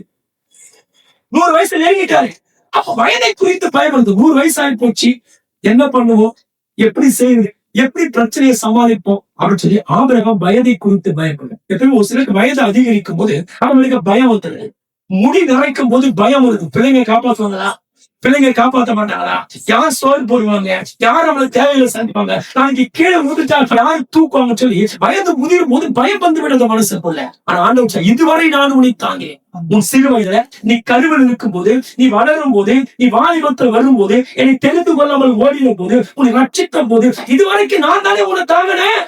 100 வயசு நெருங்கிட்டாரு. அப்ப வயதை குறித்து பயப்படுது. 100 வயசு ஆகி போச்சு, என்ன பண்ணுவோம், எப்படி செய்யுது, எப்படி பிரச்சனையை சமாளிப்போம் அப்படின்னு சொல்லி ஆபிரகாம் வயதை குறித்து பயப்படுது. எப்பவுமே ஒரு சிலருக்கு வயது அதிகரிக்கும் போது அவங்களுக்கு பயம் வந்துடுது. முடி நிறைக்கும் போது பயம் வருது. பிள்ளைங்க காப்பாற்றுவாங்களா, பிள்ளைங்க காப்பாற்ற மாட்டாங்களா, யார் சோறு போடுவாங்க, யார் நம்மளுக்கு தேவையில்லை சந்திப்பாங்க, நாளைக்கு கீழே முதிர்ச்சா யாரு தூக்குவாங்க சொல்லி வயது முதிரும் போது பயம் வந்து விடுறது மனசுக்குள்ள. ஆனா ஆண்டவர் இதுவரை நான் உன்னை தாங்கினேன். உன் சிறு வயதுல நீ கருவில் இருக்கும் போது, நீ வளரும் போது, நீ வாலிபத்தில் வரும் போது, என்னை தெரிந்து கொள்ளாமல் ஓடின போது, உன்னை ரட்சித்த போது இதுவரைக்கும் நான் தானே உன்னை தாங்கினேன்.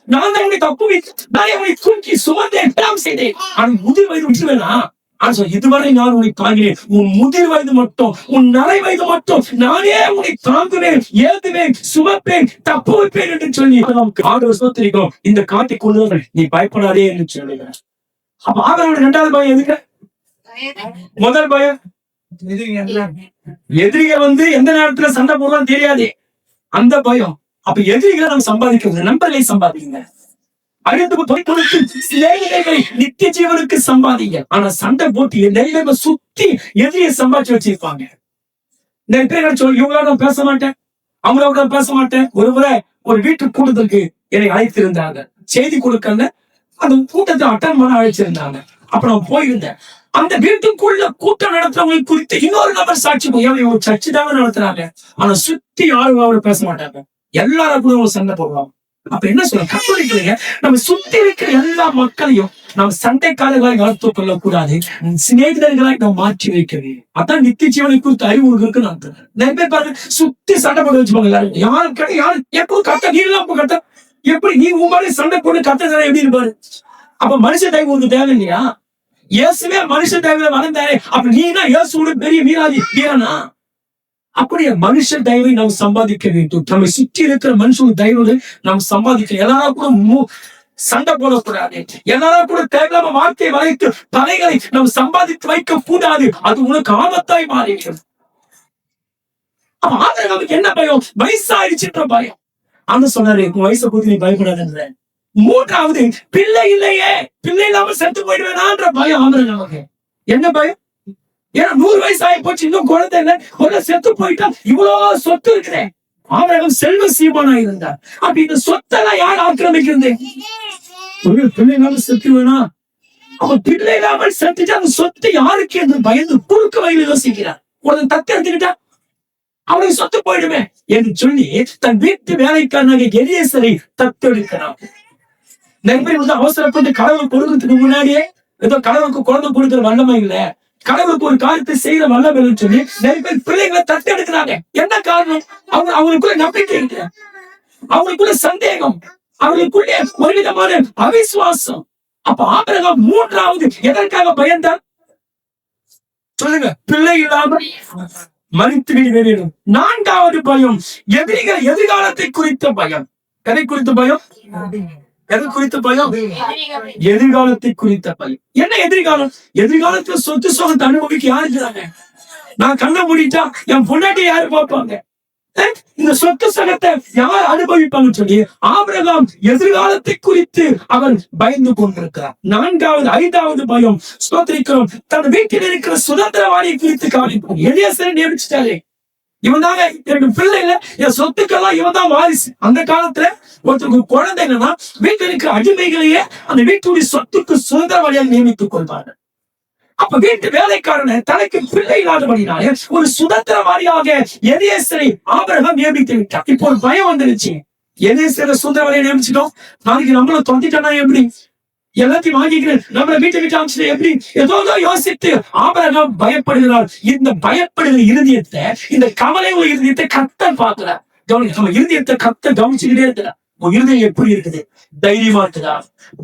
நான் தான் உன்னை தப்பு வைத்து நானே உன்னை தூக்கி சுமந்தேன், எல்லாம் செய்தேன். ஆனா முதிர் வயது விட்டுவேனா? இதுவரை நான் உன்னை தாங்கினேன். உன் முதிர் வயது மட்டும், உன் நரை வயது மட்டும் நானே உன்னை தாங்குவேன், ஏதுவேன், சுமப்பேன், தப்பு வைப்பேன் என்று சொல்லி ஆண்டவர் ஸ்தோத்திரிக்கிறோம். இந்த காட்டை கொண்டு நீ பயப்படாதே என்று சொல்லுகிறேன். அப்ப ஆபிரகாமுடைய 2வது பயம் எதுங்க? முதல் பயம் எதிரிகள் வந்து எந்த நேரத்துல சண்டை போடுறான்னு தெரியாது, அந்த பயம். அப்ப எதிரிகளை நம்ம சம்பாதிக்கிறது, நண்பர்களை சம்பாதிக்குங்க. நித்திய ஜீவனுக்கு சம்பாதிங்க. ஆனா சண்டை போட்டு சுத்தி எதிரியை சம்பாதிச்சு வச்சிருப்பாங்க. நிறைய பேர் சொல்லி இவங்களோட நான் பேச மாட்டேன், அவங்களோட நான் பேச மாட்டேன். ஒரு முறை ஒரு வீட்டு கூட்டத்திற்கு என்னை அழைத்திருந்தாங்க. செய்தி கொடுக்கல, அந்த கூட்டத்தை அட்டன் பண்ண அழைச்சிருந்தாங்க. அப்ப நான் போயிருந்தேன். அந்த வீட்டுக்குள்ள கூட்டம் நடத்துறவங்க குறித்து இன்னொரு நபர் சாட்சி ஒரு சர்ச்சு தாங்க நடத்துறாங்க. ஆனா சுத்தி யாரும் அவரை பேச மாட்டாங்க. எல்லாரும் கூட ஒரு சண்டை போடுவாங்க. அப்ப என்ன சொல்ல கத்தோலிக்கலைங்க, நம்ம சுத்தி இருக்கிற எல்லா மக்களையும் நம்ம சண்டைக்காரர்களை வளர்த்து கொள்ளக்கூடாது, சிநேகிதர்களை நம்ம மாற்றி வைக்கவே. அதான் நித்திய ஜீவனை குறித்து அறிவு இருக்கு. நான் நிறைய பேர் பாருங்க, சுத்தி சண்டை போட்டு வச்சுப்பாங்க. எல்லாரும் யாரு எப்போ கத்த நீ எல்லாம் கத்த, எப்படி நீ உன் மாதிரி சண்டை போட்டு கத்த எப்படி இருப்பாரு? அப்ப மனுஷ தெய்வம் உங்களுக்கு தேவை இல்லையா? இயேசுவே மனுஷ தெய்வம் வளர்ந்தாரு. அப்ப நீனா இயேசுவோட பெரிய மீறாதி வீரனா? அப்படியே மனுஷ தயவை நாம் சம்பாதிக்க வேண்டும். நம்மை சுற்றி இருக்கிற மனுஷன் தயவோடு நாம் சம்பாதிக்க. எல்லாரும் கூட சண்டை போடக்கூடாது. எல்லாரும் கூட தேவையில்லாம வார்த்தையை வளைத்து தலைகளை நாம் சம்பாதித்து வைக்க கூடாது. அது உனக்கு ஆபத்தாய் மாறிடும். நமக்கு என்ன பயம்? வயசாயிடுச்சுன்ற பயம். ஆனா சொன்னாரு, வயசை பத்தி நீ பயப்படாதுன்ற. மூன்றாவது, பிள்ளை இல்லையே, பிள்ளை இல்லாம செத்து போயிடுவேனான்ற பயம். நமக்கு என்ன பயம்? ஏன்னா 100 வயசு ஆகி போச்சு, இன்னும் குழந்தை இல்லை, ஒரு செத்து போயிட்டா இவ்வளவு சொத்து இருக்கிறேன். ஆபிரகாம் செல்வ சீமானா இருந்தார். அப்ப இந்த சொத்தெல்லாம் யார் ஆக்கிரமிக்கிறது? பிள்ளை இல்லாமல் செத்து வேணா, அவன் பிள்ளை இல்லாமல் செத்துட்டு அந்த சொத்து யாருக்கு என்று பயந்து குறுக்கு வயலில் யோசிக்கிறார். ஒரு தத்து எடுத்துக்கிட்டா அவனுக்கு சொத்து போயிடுமே என்று சொல்லி தன் வீட்டு வேலைக்காரனாக எலியேசரை தத்தெடுக்கிறான். நிறைய பேர் வந்து அவசரப்பட்டு கடவுள் கொடுக்கறதுக்கு முன்னாடியே ஏதோ கடவுளுக்கு குழந்தை கொடுக்கிற வல்லமை இல்லை, கடவுளுக்கு ஒரு காரியத்தை செய்யற வல்லமை சொல்லி நிறைய பேர் பிள்ளைகளை தத்தெடுக்கிறாங்க. என்ன காரணம்? அவங்களுக்குள்ள நம்பிக்கை இருக்கு, அவங்களுக்குள்ள சந்தேகம், அவங்களுக்குள்ளே ஒரு விதமான அவிசுவாசம். அப்ப ஆபிரகாம் மூன்றாவது எதற்காக பயந்தார் சொல்லுங்க? பிள்ளை இல்லாமல் மறித்து விட வேண்டும். நான்காவது பயம் எதிர்காலத்தை குறித்த பயம். எதை குறித்த பயம்? எதை குறித்த பயம்? எதிர்காலத்தை குறித்த பயம். என்ன எதிர்காலம்? எதிர்காலத்துல சொத்து சுகத்தை அனுபவிக்க யாரு இருக்கிறாங்க? நான் கண்ண மூடிட்டா என் பொண்டாட்டி யாரு பார்ப்பாங்க? இந்த சொத்து சுகத்தை யார் அனுபவிப்பாங்கன்னு சொல்லி ஆபிரகாம் எதிர்காலத்தை குறித்து அவன் பயந்து கொண்டிருக்கிறார். ஐந்தாவது பயம் ஸ்தோத்திரிக்கிறோம், தன் வீட்டில் இருக்கிற சுதந்திரவாதியை குறித்து கவனிப்போம். எலியாசரை நியமிச்சுட்டாரு. இவன் தாங்க எனக்கு பிள்ளைங்க, என் சொத்துக்கெல்லாம் இவன் தான் வாரிசு. அந்த காலத்துல ஒருத்தருக்கு குழந்தை என்னன்னா வீட்டில் இருக்கிற அடிமைகளையே அந்த வீட்டுடைய சொத்துக்கு சுதந்திரவாதியாக நியமித்துக் கொள்வார்கள். அப்ப வீட்டு வேலைக்காரனை தனக்கு பிள்ளை இல்லாதபடினாலே ஒரு சுதந்திரவாதியாக எலியேசரை ஆபிரகாம் நியமித்து விட்டார். இப்போ ஒரு பயம் வந்துருச்சு. எலியேசரை சுதந்திரவாதியை நியமிச்சிட்டோம், நாளைக்கு நம்மள தொந்திட்டோம்னா எப்படி? எல்லாத்தையும் வாங்கிக்கிறேன், நம்மள வீட்டை அமைச்சு எப்படி? ஏதோ யோசித்து ஆபிரகாம் பயப்படுகிறார். இந்த பயப்படுகிற இருதயத்தை, இந்த கவலை உள்ள இருதயத்தை கர்த்தர் பார்க்கிறார். நம்ம இருதயத்தை கர்த்தர் கவனிச்சுக்கிட்டே இருக்கிறார். உன் இருதயம் எப்படி இருக்குது? தைரியமா இருக்குதா?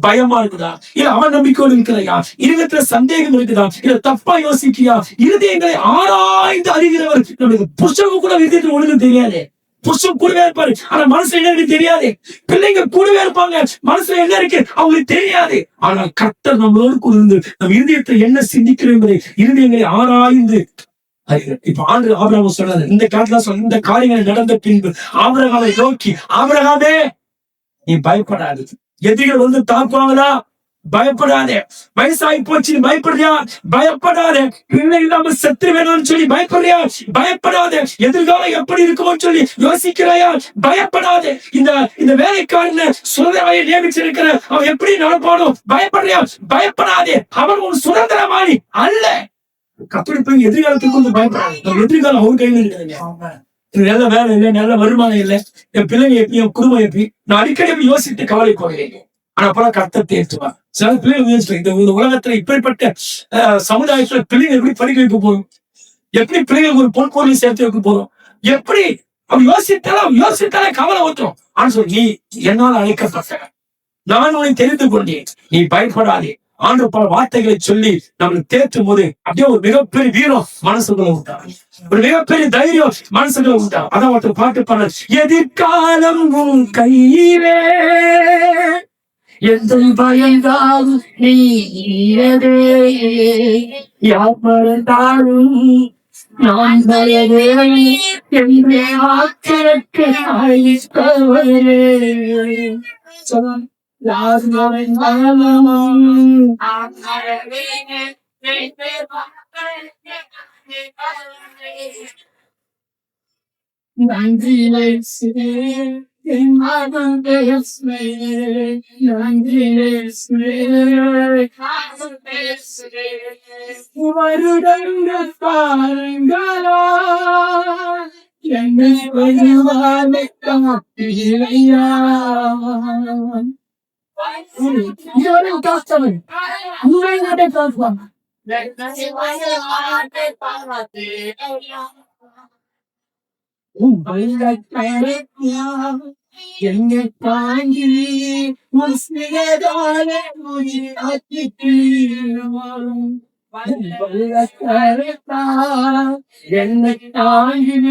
பயமா இருக்குதா? இல்ல அவன் நம்பிக்கையோடு இருக்கிறையா? இருதயத்துல சந்தேகம் இருக்குதா? இல்ல தப்பா யோசிக்கியா? இருதயங்களை ஆராய்ந்து அறிகிறவர். நம்மளுக்கு புருஷனுக்கு கூட இருதயத்துல ஒழுங்கு தெரியாது. புருஷன் கூடவே இருப்பாரு, ஆனா மனசுல என்ன இருக்கு தெரியாது. பிள்ளைங்க கூடவே இருப்பாங்க, மனசுல என்ன இருக்கு அவங்களுக்கு தெரியாது. ஆனா கர்த்தர் நம்மளோடு கூட இருந்து நம்ம இருதயத்தை என்ன சிந்திக்கிறோம் என்பதை இருதயங்களை ஆராய்ந்து. இப்ப ஆபிரகாம் சொன்னாரு, இந்த காலத்துல சொன்ன இந்த காரியங்கள் நடந்த பின்பு ஆபிரகாமை நோக்கி, ஆபிரகாமே நீ பயப்படாது. எதிரிகள் வந்து தாக்குவாங்களா? பயப்படாதே. வயசாகி போச்சு பயப்படுறியா? பயப்படாதே. பிள்ளை இல்லாம செத்து வேணும்னு சொல்லி பயப்படுறியா? பயப்படாதே. எதிர்காலம் எப்படி இருக்குமோன்னு சொல்லி யோசிக்கிறாயா? பயப்படாதே. இந்த வேலைக்காரன சுதந்திரவாதியை நியமிச்சிருக்கிற அவன் எப்படி நடப்பானோ? பயப்படுறியா? பயப்படாதே. அவன் ஒரு சுதந்திரவாதி அல்ல. கத்தோலிக்க எதிர்காலத்துக்கு வந்து பயப்படாது. எதிர்காலம் அவங்க கையில இருக்குதுங்க. நல்ல வேலை இல்லை, நல்ல வருமானம் இல்லை, என் பிள்ளைங்க எப்படி, என் குடும்பம் எப்படி, நான் அடிக்கடி யோசித்து கவலை போகிறேன். ஆனா அப்பெல்லாம் கர்த்தர் தேர்த்துவார். சில பிள்ளைங்க இந்த உலகத்துல இப்படிப்பட்ட சமுதாயத்துல பிள்ளைங்க எப்படி படிக்க வைக்க போறோம்? எப்படி பிள்ளைங்களுக்கு ஒரு பொன் பொருளை சேர்த்து வைக்க போறோம்? எப்படி அவன் யோசித்தாலே கவலை ஊத்துறோம். ஆனா சொல்லி, நீ என்னால் அழைக்கப்பட்ட, நான் உன்னை தெரிந்து கொண்டேன், நீ பயப்படாதே. ஆண்டு பல வார்த்தைகளை சொல்லி நம்மளுக்கு தேற்றும் போது அப்படியே ஒரு மிகப்பெரிய வீரம் மனசுக்குள்ள உண்டா, ஒரு மிகப்பெரிய தைரியம் மனசுக்குள்ள உண்டா. அதான் ஒருத்தர் பாட்டு பாடுற, எதிர்காலம் உன் கையிலே எந்த பயந்தால் நீயதே, யார் மறந்தாலும் நான் பயவே என்றே வாக்கிற்கு அழிப்பவரே. வருடங்கள் பாருங்களா என்னை வருவானை காத்திரையா இதுவரை காத்தவன் உங்களை காத்துவான் என்னை தாங்கி முஸ்லிதான என்னை தாங்கி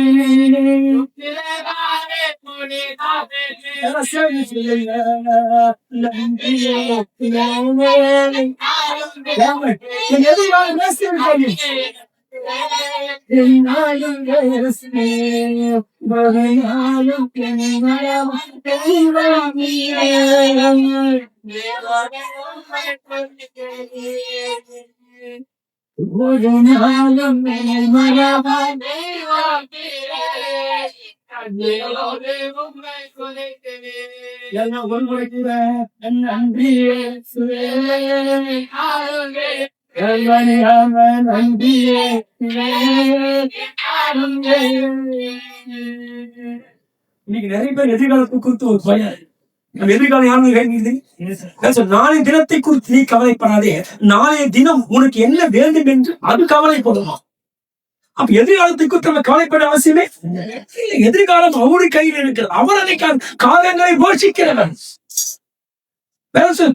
ஒரு நாளும் இன்னைக்கு நிறைய பேர் எதிர்காலத்தை குறித்து ஒரு பயம். நம்ம எதிர்காலம் யாரும் நாளைய தினத்தை குறித்து நீ கவலைப்படாதே, நாளைய தினம் உனக்கு என்ன வேண்டும் என்று அது கவலைப்படுமா? அப்ப எதிர்காலத்தை குறித்து நம்ம கவலைப்பட அவசியமே இல்லை. எதிர்காலம் அவருடைய கையில் இருக்கிறது. அவர் அதை காலங்களை போஷிக்கிறவன்,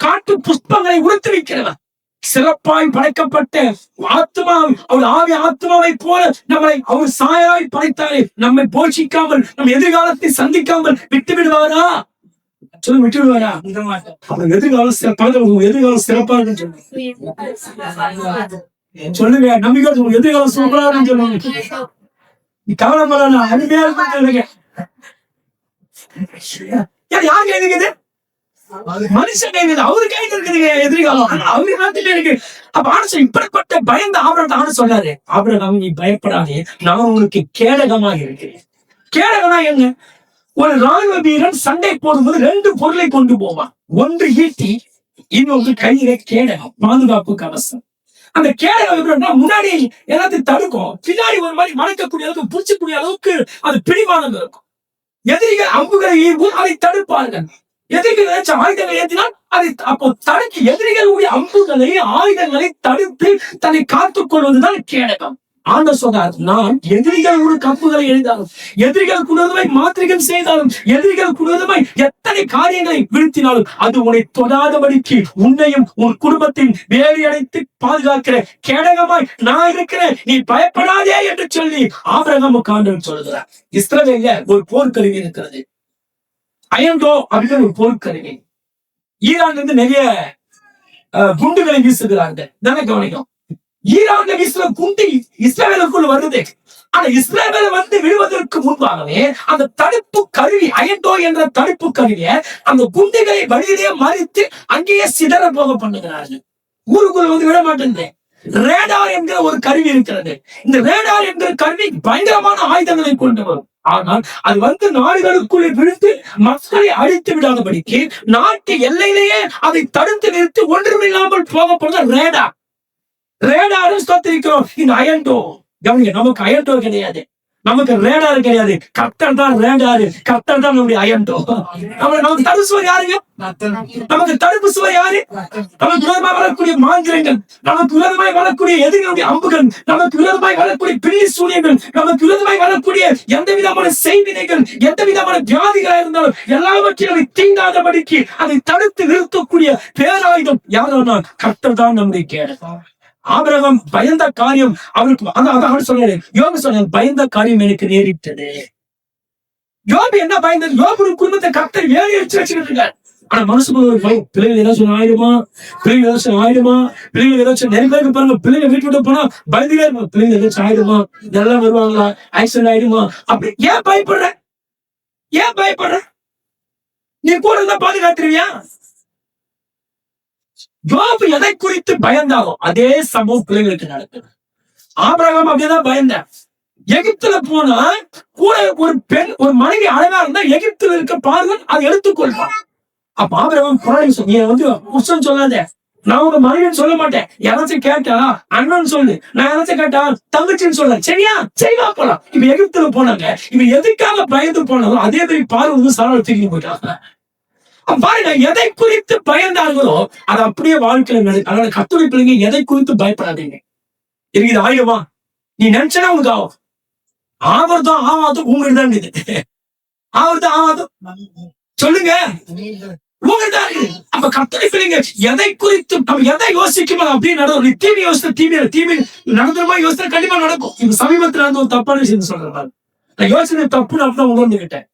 காட்டு புஷ்பங்களை உடுத்து வைக்கிறவன், சிறப்பாய் படைக்கப்பட்ட ஆத்மா, அவர் ஆவி ஆத்மாவை போல நம்மளை அவர் சாயாய் படைத்தாரே, நம்மை போஷிக்காமல் நம் எதிர்காலத்தை சந்திக்காமல் விட்டு விடுவாரா? சொல்லி விட்டு விடுவாரா? எதிர்காலம் எதிர்காலம் சிறப்பாக சொல்லுங்க. நம்பிக்கை எதிர்காலம் சூப்பராக சொல்லுங்க. நீ கவலைப்பட அருமையா இருக்கு. யார் கைது இருக்குது? மனுஷன் கைது, அவரு கைது இருக்குதுங்க எதிர்காலம். அவரு காத்துட்டு இருக்கு. அப்ப ஆனா இப்படிப்பட்ட பயந்த ஆபரகம் சொன்னாரு, ஆபரகம் நீ பயப்படாதே, நான் உனக்கு கேடகமாக இருக்கிறேன். கேடகமா என்ன? ஒரு ராணுவ வீரன் சண்டை போடும்போது ரெண்டு பொருளை கொண்டு போவான். ஒன்று ஈட்டி, இன்னொன்று கையில கேடகம், பாதுகாப்பு கவசம். அந்த கேடகம் முன்னாடி எல்லாத்தையும் தடுக்கும், பின்னாடி ஒரு மாதிரி மறைக்கக்கூடிய அளவுக்கு புடிச்சக்கூடிய அளவுக்கு அது பிடிவாதம் இருக்கும். எதிரிகள் அம்புகளை ஈவும் அதை தடுப்பார்கள். எதிரிகள் ஏதாச்சும் ஆயுதங்களை ஏற்றினால் அதை அப்போ தடுக்கி எதிரிகளுடைய அம்புகளை ஆயுதங்களை தடுத்து தன்னை காத்துக் கொள்வதுதான் கேடகம். ஆண்ட சொன்னார், நான் எதிரிகள் ஒரு கம்புகளை எழுந்தாலும், எதிரிகள் குழுதுமை மாத்திரைகள் செய்தாலும், எதிரிகள் குழுதுமை எத்தனை காரியங்களை வீழ்த்தினாலும் அது உன்னை தொடாதபடிக்கு உன்னையும் உன் குடும்பத்தின் வேலை அடைத்து பாதுகாக்கிற கேடகமாய் நான் இருக்கிறேன், நீ பயப்படாதே என்று சொல்லி ஆபிரகாமுக்கு ஆண்டவர் சொல்கிறார். இஸ்ரவேல்ல ஒரு போர்க்கருவி இருக்கிறது, அயன்டோ அப்படின்னு ஒரு போர்க்கருவி. ஈரான்ல இருந்து நிறைய குண்டுகளை வீசுகிறார்கள். தானே கவனிக்கும். ஈரான்ல வீசுற குண்டு இஸ்ரேலுக்குள் வருது. ஆனா இஸ்ரேல வந்து விழுவதற்கு முன்பாகவே அந்த தடுப்பு கருவி, அயன்டோ என்ற தடுப்பு கருவியை அந்த குண்டுகளை வழியிலேயே மறித்து அங்கேயே சிதற போக பண்ணுகிறார்கள். ஊருக்குள்ள வந்து விட மாட்டேன். ரேடார் என்கிற ஒரு கருவி இருக்கிறது. இந்த ரேடார் என்கிற கருவி பயங்கரமான ஆயுதங்களை கொண்டு வரும். ஆனால் அது வந்து நாடுகளுக்குள்ளே விழுந்து மக்களை அழித்து விடாதபடிக்கு நாட்டு எல்லையிலேயே அதை தடுத்து நிறுத்தி ஒன்றுமில்லாமல் போகப்படுற ரேடார். ரேடாரும் ஸ்தோத்திரிக்கிறோம். இந்த அயன்டோ கவனிங்க, நமக்கு அயன்டோ கிடையாது, நமக்கு ரேடார் கிடையாது. கர்த்தர் தான் ரேடாரு, கர்த்தர் தான் நம்முடைய அயன்டோ. நமக்கு தடுப்பு சுவர் யாருங்க? நமக்கு தடுப்பு சுவர் யாரு? நமக்கு விரோதமாய் வரக்கூடிய மாந்திரங்கள், நமக்கு விரோதமாய் வரக்கூடிய எதிரிகளுடைய அம்புகள், நமக்கு விரோதமாய் வரக்கூடிய பிள்ளை சூனியங்கள், நமக்கு விரோதமாய் வரக்கூடிய எந்த விதமான செய்திகள், எந்த விதமான வியாதிகளாக இருந்தாலும் எல்லாவற்றையும் தீண்டாதபடிக்கு அதை தடுத்து நிறுத்தக்கூடிய பேராயுதம் யாரோனா கர்த்தர் தான் நம்முடைய கேடகம். ஆபிரகாம் பயந்த காரியம் அவருக்கு சொன்னாரு, யோபு சொன்னாரு, பயந்த காரியம் எனக்கு நேரிட்டது. யோபு என்ன பயந்தது? யோபு குடும்பத்தை கர்த்தர் வேலை வச்சுக்கிட்டு இருக்காரு. ஆனா மனசுக்குள்ள ஒரு பயம், பிள்ளைகள் ஏதாச்சும் ஆயிடுமா, பிள்ளைகள் ஏதாச்சும் ஆயிடுமா, பிள்ளைகள் ஏதாச்சும் நிறைய பேருக்கு பாருங்க, பிள்ளைங்க வீட்டு விட்டு போனா பயந்துட்டே இருக்கும், பிள்ளைங்க ஏதாச்சும் ஆயிடுமா, நல்லா வருவாங்களா, ஆக்சிடென்ட் ஆயிடுமா, அப்படி ஏன் பயப்படுற? ஏன் பயப்படுற? நீ கூட இருந்தா பாதுகாத்துருவியா? யோபு எதை குறித்து பயந்தாலும் அதே சம்பவம் பிள்ளைகளுக்கு நடக்குது. ஆபிரகாம் அப்படியேதான் பயந்தார். எகிப்துல போனா கூட ஒரு பெண் ஒரு மனைவி அழகா இருந்தா எகிப்துல இருக்க பார்வன் அதை எடுத்துக்கொள்வான். அப்ப ஆபிரகாம் குரான் நீ வந்து புருஷன் சொல்லாத, நான் உங்க மனைவின்னு சொல்ல மாட்டேன். யாராச்சும் கேட்டா அண்ணன் சொல்லு, நான் யாராச்சும் கேட்டா தங்கச்சின்னு சொல்ல, சரியா சரிவா போலாம். இப்ப எகிப்துல போனாங்க, இப்ப எதுக்காக பயந்து போனாலும் அதே மாதிரி பார்வன் சாரால் தூக்கி போயிட்டாங்க. பாருங்க, எதை குறித்து பயந்தார்களோ அது அப்படியே வாழ்க்கையில நடக்கும். அதனால கர்த்தருடைய பிள்ளைங்க எதை குறித்து பயப்படாதீங்க. எனக்கு இது ஆயிடுமா, நீ நினைச்சனா உனக்கு ஆகும். ஆவர்தான் ஆவாதும் உங்களுக்கு தான் இருக்குது. ஆவர்தான் ஆவாதும் சொல்லுங்க உங்களுக்கு தான் இருக்குது. அப்ப கர்த்தருடைய பிள்ளைங்க எதை குறித்து நம்ம எதை யோசிக்கணும் அப்படின்னு நடக்கும். தீமை யோசித்த தீமை நடந்துருமா யோசித்தா கண்டிப்பா நடக்கும். இப்ப சமீபத்தில் நடந்த ஒரு தப்பான விஷயம் சொல்றேன். நான் யோசனை தப்புன்னு அப்படிதான் உணர்ந்துகிட்டேன்.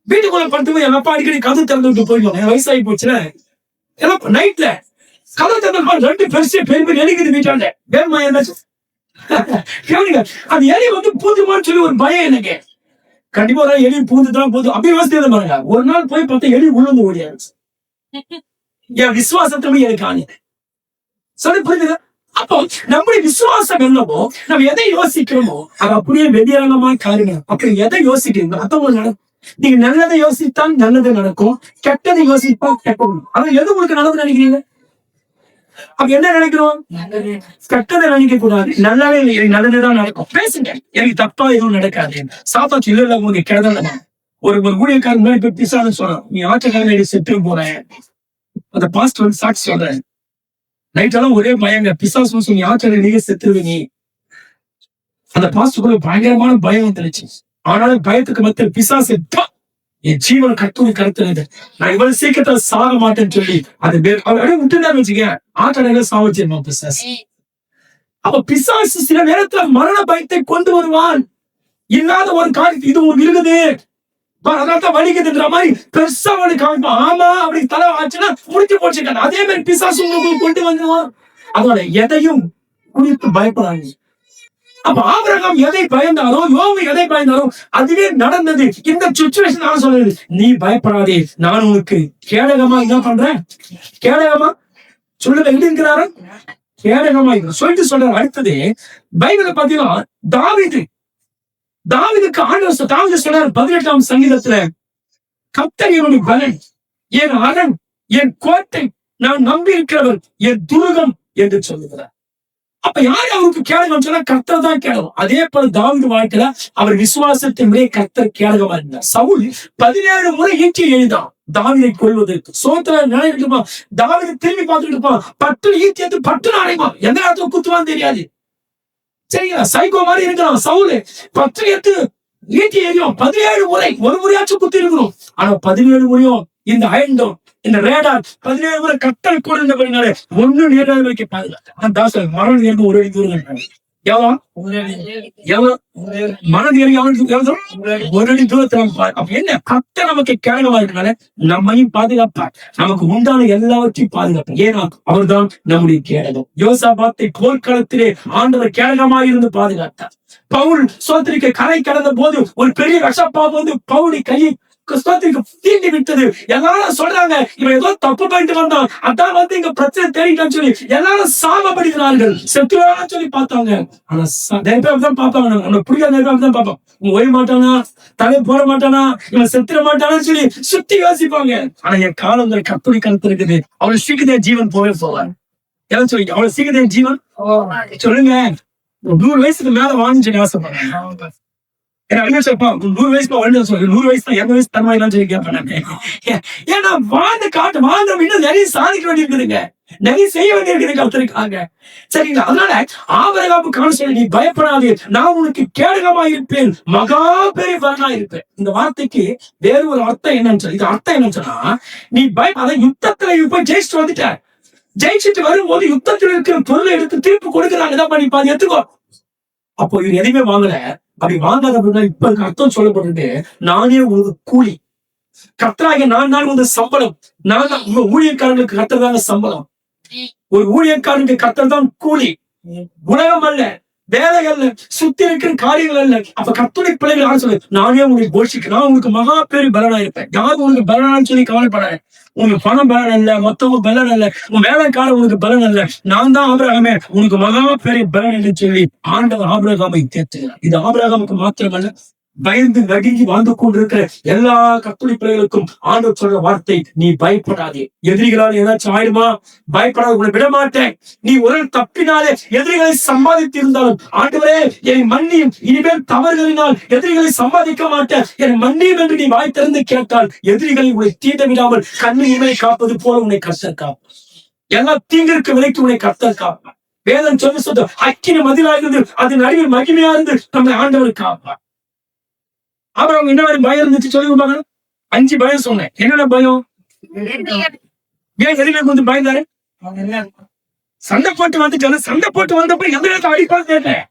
வீட்டுக்குள்ள படுத்து என் அப்பா அடிக்கடி கதை திறந்து விட்டு போயிடுவாங்க. என் வயசாகி போச்சுன்னா நைட்ல கதை திறந்து 2 பெருசு பெரிய எலிக்குது வீட்டாண்ட வேணுமா என்னாச்சு கேளுங்க. அந்த எலி வந்து பூந்துமான்னு சொல்லி ஒரு பயம் எனக்கு. கண்டிப்பா ஒரு எலி பூந்துதான் போதும் அப்படி யோசித்து பாருங்க. ஒரு நாள் போய் பார்த்தா எலி உள்ள ஓடியாச்சு. என் விசுவாசத்துமே எனக்கு ஆனது சொல்லி புரிஞ்சுது. அப்போ நம்முடைய விசுவாசம் என்னவோ நம்ம எதை யோசிக்கிறோமோ அது அப்படியே வெளியரங்கமா காரியம். அப்படி எதை யோசிக்கிறீங்களோ அதான் நடக்கும். நீங்க நல்லதை யோசித்தால் நல்லது நடக்கும், கெட்டதை யோசித்தால் கெட்டது. ஆனா எது உங்களுக்கு நல்லது நினைக்கிறீங்க? அப்ப என்ன நினைக்கிறோம்? கெட்டதை நினைக்க கூடாது, நல்லதுதான் நடக்கும். பேசுங்க, எனக்கு தப்பா எதுவும் நடக்காது. சாப்பாச்சு இல்ல உங்களுக்கு கெட்டதான். ஒரு ஊழியக்காரன் முன்னாடி போய் பிசான்னு சொல்றான், நீ ஆற்றக்காரன் செத்து போறேன். அந்த பாஸ்ட் வந்து சாட்சி சொல்றேன். நைட்டெல்லாம் ஒரே பயங்க, பிசாசு சொல்லி ஆற்றக்காரன் செத்துருவே நீ. அந்த பாஸ்டுக்குள்ள பயங்கரமான பயம் வந்துருச்சு. ஆனாலும் பயத்துக்கு மத்தியில் பிசாசு என் ஜீவன் கத்தூரி கருத்துறது, நான் இவ்வளவு சீக்கிரத்துல சாக மாட்டேன்னு சொல்லி அது விட்டுருந்தான்னு வச்சுக்க ஆற்றலையில சாவச்சிருமா பிசாசு. அப்ப பிசாசு சில நேரத்துல மரண பயத்தை கொண்டு வருவான். இல்லாத ஒரு காரியத்தை இது ஒரு இருக்குது அதனால்தான் வலிக்குதுன்ற மாதிரி பெருசா அவனுக்கு காமிப்பான். ஆமா அப்படி தலை ஆச்சுன்னா முடிச்சு போச்சுக்கான. அதே மாதிரி பிசாசு உங்களுக்கு கொண்டு வந்துவான். அதோட எதையும் குறித்து பயப்படாது. அப்ப ஆபிரகாம் எதை பயந்தாரோ, யோபு எதை பயந்தாரோ அதுவே நடந்தது. இந்த சிச்சுவேஷன் நான் சொல்றது, நீ பயப்படாதே, நான் உனக்கு கேடகமா என்ன பண்றேன். கேடகமா சொல்லுங்க, எங்க இருக்கிறாரு கேடகமா சொல்லிட்டு சொல்றாரு. அடுத்தது பைபிள பாத்தீங்கன்னா தாவீதுக்கு ஆண்டவர் தாவீது சொல்றாரு 18ஆம் சங்கீதத்துல, கர்த்தர் என்னுடைய பலன், என் அரண், என் கோட்டை, நான் நம்பி இருக்கிறவர், என் துருகம் என்று சொல்லுகிறார். அப்ப யாரு அவருக்கு கேடகம் சொன்னா கர்த்தர் தான் கேடகம். அதே போல தாவீது வாழ்க்கையில அவர் விசுவாசத்தினுடைய கர்த்தர் கேடகமா இருந்தார். சவுல் 17 முறை ஈட்டி எழுதான் தாவீதை கொள்வதற்கு. சோத்திர நிலையிட்டு இருப்பான். தாவீது திரும்பி பார்த்துட்டு இருப்பான். 10 ஈட்டி எடுத்து 10 அடைவான். எந்த நேரத்துல குத்துவான்னு தெரியாது. சரிங்களா, சைக்கோ மாதிரி இருக்கிறான் சவுல். 10 எடுத்து ஈட்டி எறியும் 17 முறை. ஒரு முறையாச்சும் குத்தி இருக்கணும். ஆனா 17 முறையும் இந்த அயன்டம் இந்த ரேடார் 17 முறை கட்டல் கொடுந்தபடினாலே ஒண்ணு நேராக வைக்க பாதுகாத்து தாசர் மரண நேரம் ஒரு அடி தூரம் மனது ஒரு அடி தூரத்துல. அப்ப என்ன கத்த நமக்கு கேடகமா இருக்கனால நம்மையும் பாதுகாப்பார், நமக்கு உண்டான எல்லாவற்றையும் பாதுகாப்பார். ஏன்னா அவர் தான் நம்முடைய கேடகம். யோசாபாத்தை போர்க்களத்திலே ஆண்டவர் கேடகமாக இருந்து பாதுகாத்தார். பவுல் சோத்திரிக்க கரை கடந்த போது ஒரு பெரிய விஷப்பா போது பவுலி கையை தீண்டி விட்டது. எல்லாரும் சொல்றாங்க இவன் ஏதோ தப்பு பண்ணிட்டு வந்தான், அதான் வந்து இங்க பிரச்சனை தேடிட்டான்னு சொல்லி எல்லாரும் சாபப்படுகிறார்கள், செத்துவான்னு சொல்லி பார்த்தாங்க. ஆனா நிறைய பேர் தான் பார்ப்பாங்க, நம்ம பிடிக்காத நிறைய பேர் தான் பார்ப்போம். இவன் ஓய மாட்டானா, தலை போட மாட்டானா, இவன் செத்துட மாட்டானான்னு சொல்லி சுத்தி யோசிப்பாங்க. ஆனா என் காலங்கள் கத்துரை கருத்து இருக்குது. அவளை சீக்கிரம் ஜீவன் போவே போவான். எல்லாம் சொல்லி அவளை சீக்கிரம் ஜீவன் சொல்லுங்க. 100 வயசுக்கு மேல வாழ்ந்து சொல்லி ஆசைப்படுறேன். 100 வயசுல 100 வயசு 200 வயசு தன்மையெல்லாம் சொல்லி கேட்பேன். ஏன்னா வாழ்ந்து காட்டு வாழ்ந்த இன்னும் நிறைய சாதிக்க வேண்டியிருக்குதுங்க, நிறைய செய்ய வேண்டியிருக்குது கர்த்தருக்காக. சரிங்களா, அதனால ஆபிரகாமுக்கு காண சொல்லி, நீ பயப்படாதே, நான் உனக்கு கேடகமா இருப்பேன், மகா பெரிய பலனா இருப்பேன். இந்த வார்த்தைக்கு வேறு ஒரு அர்த்தம் என்னன்னு சொல்லி, இது அர்த்தம் என்னன்னு சொன்னா, நீ பயப்படாத, யுத்தத்துல போய் ஜெயிச்சுட்டு வந்துட்ட, ஜெயிச்சுட்டு வரும்போது யுத்தத்தில் இருக்கிற பொருளை எடுத்து திருப்பி கொடுக்குறாங்க, தான் பண்ணி பாதி எடுத்துக்கோ. அப்போ இவர் எதையுமே வாங்கல. அப்படி வாங்காத அப்படின்னா இப்ப அர்த்தம் சொல்லப்படுறது, நானே உங்களுக்கு கூலி, கர்த்தராகிய நான் தான் உங்க சம்பளம். நான் தான் உங்க ஊழியக்காரங்களுக்கு கர்த்தர் தாங்க சம்பளம். ஒரு ஊழியக்காரனுக்கு கர்த்தர் தான் கூலி, உலகம் அல்ல. வேலைகள்ல, சுத்தி இருக்கிற காரியங்கள் அல்ல. அப்ப கர்த்தருடைய பிள்ளைகள் யாரும் சொல்லு, நானே உங்களுக்கு போஷிக்கிறேன், நான் உங்களுக்கு மகா பெரிய பலனா இருப்பேன். யாரும் உங்களுக்கு பலனான்னு சொல்லி கவலைப்படாது. உங்களுக்கு பணம் பலன் இல்ல, மத்தவங்க பலன் இல்ல, உன் வேலைக்காரன் உனக்கு பலன் இல்ல, நான் தான் ஆபிரகாமே உனக்கு மகா பெரிய பலன் என்று சொல்லி ஆண்டவர் ஆபிரகாமை தேர்த்துகிறார். இது ஆபிரகாமுக்கு மாத்திரமல்ல, பயந்து நடுங்கி வாழ்ந்து கொண்டிருக்கிற எல்லா கர்த்தருடைய பிள்ளைகளுக்கும் ஆண்டவர் சொல்ற வார்த்தை, நீ பயப்படாதே. எதிரிகளால் ஏதாச்சும் ஆயிடுமா? பயப்படாத, உன்னை விட மாட்டேன். நீ ஒரு தப்பினாலே எதிரிகளை சம்பாதித்து இருந்தாலும், ஆண்டவரே என்னை மன்னியும், இனிமேல் தவறுகளினால் எதிரிகளை சம்பாதிக்க மாட்டேன், என்னை மன்னியும் என்று நீ வாய் திறந்து கேட்டால், எதிரிகளை உன்னை தீண்ட விடாமல் கண்ணு இமை காப்பது போல உன்னை கர்த்தர் காப்பார். எல்லா தீங்கிற்கு விலைக்கு உன்னை கர்த்தர் காப்பார். வேதம் சொல்ல அக்கினி மதிலாக இருந்து அது நடுவில் மகிமையா இருந்து நம்மை ஆண்டவர் காப்பார். அப்புறம் அவங்க என்ன மாதிரி பயம் இருந்துச்சு சொல்லி கொடுப்பாங்க. 5 பயம் சொன்னேன். என்னென்ன பயம்? ஏன் எதிரிகளை கொஞ்சம் பயந்தாரு? சண்டை போட்டு வந்துட்டாரு. சண்டை போட்டு வந்தப்ப எந்த நேரத்தை அடிப்பான்னு கேட்டேன்.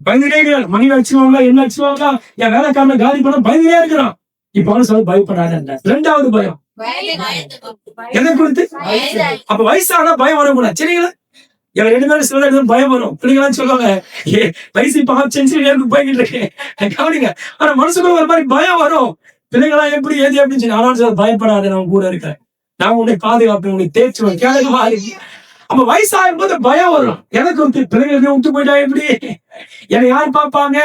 பயந்துட்டே இருக்கிறார். மணி அடிச்சுவாங்களா, என்ன அடிச்சுவாங்களா, என் வேலைக்காரன காலி பண்ண பயந்துட்டே இருக்கிறான். இப்ப சொல்லி பயப்படாத. 2வது பயம் எதை குறித்து? அப்ப வயசானா பயம் வரக்கூடாது. சரிங்களா? இவன் 2 பேரும் சில பயம் வரும். பிள்ளைங்களாம் சொல்லுவாங்க, வயசு இப்ப போய்கிட்டு இருக்கேன் கவனிங்க. ஆனா மனசுக்குள்ள ஒரு மாதிரி பயம் வரும். பிள்ளைங்களா எப்படி ஏதி அப்படின்னு சொல்லி, ஆனாலும் பயப்படாத, நான் கூட இருக்கேன், நான் உன்னை பாதுகாப்பேன், உன்னை தேய்ச்சுவேன், கேளுமா. அப்ப வயசாகும் போது பயம் வரும். எனக்கு வந்து பிள்ளைங்க விட்டு போயிட்டா எப்படி, என்னை யார் பார்ப்பாங்க?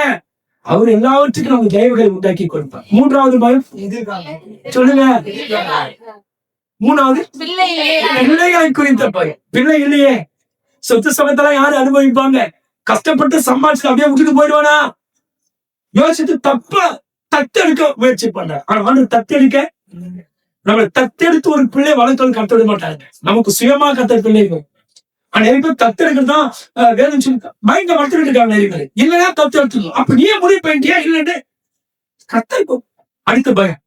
அவர் எல்லாவற்றுக்கும் நமக்கு தயவுகளை உண்டாக்கி கொடுப்பார். 3வது பயம் சொல்லுங்க. 3வது பிள்ளைகளை குறித்த பயம். பிள்ளை இல்லையே, சொத்து சமயத்தெல்லாம் யாரு அனுபவிப்பாங்க? கஷ்டப்பட்டு சம்பாதிச்சு அப்படியே விட்டுட்டு போயிடுவானா? யோசிச்சு தத்தெடுக்க முயற்சி பண்ற. ஆனா வந்து தத்தெடுக்க, நம்ம தத்தெடுத்து ஒரு பிள்ளை வளர்த்தவங்க கத்தவிட மாட்டாங்க. நமக்கு சுயமா கத்த பிள்ளைகள். ஆனா நிறைய பேர் தத்தெடுக்கிறதுதான் வேதம் சொல்லி பயங்க வளர்த்துட்டு இருக்காங்க. நிறைய பேர் இல்லைன்னா தத்தெடுத்துடும். அப்ப நீயே முடிவு பண்ணிட்டியா? இல்லன்னு கத்த. அடுத்த பயம்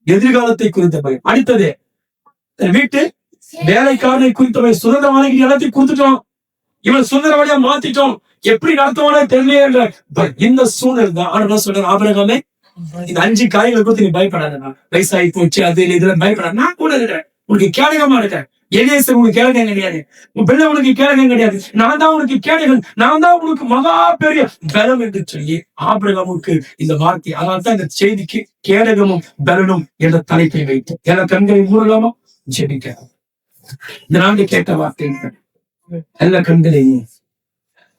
எதிர்காலத்தை குறித்த பயம். அடுத்தது வீட்டு வேலைக்காரனை குறித்தவை. சுதந்திரமான எல்லாத்தையும் கொடுத்துட்டோம், இவன் சுதந்திரவாதியா மாத்திட்டோம், எப்படி நடத்துவானே தெரியல. இந்த சூழ்நிலை தான் ஆனா சொல்ற ஆபிரகாமே, இந்த 5 காரியங்களை குறித்து நீ பயப்படாத. வயசாகி போச்சு, அது இதுல பயப்படாத, நான் கூட இருக்கிறேன், உனக்கு கேடகமா இருக்கேன். எலியேசர் உனக்கு கேடகம் கிடையாது, உன் பிள்ளை உனக்கு கேடகம் கிடையாது, நான் தான் உனக்கு கேடகம், நான் தான் உனக்கு மகா பெரிய பலம் என்று சொல்லி ஆபிரகாமுக்கு இந்த வார்த்தை. அதனால தான் இந்த செய்திக்கு கேடகமும் பலனும் என்ற தலைப்பை வைத்து எல்லா கண்களை மூடலாமா ஜெபிக்க. இந்த நாங்க கேட்ட வார்த்தை எல்லா கண்களையும்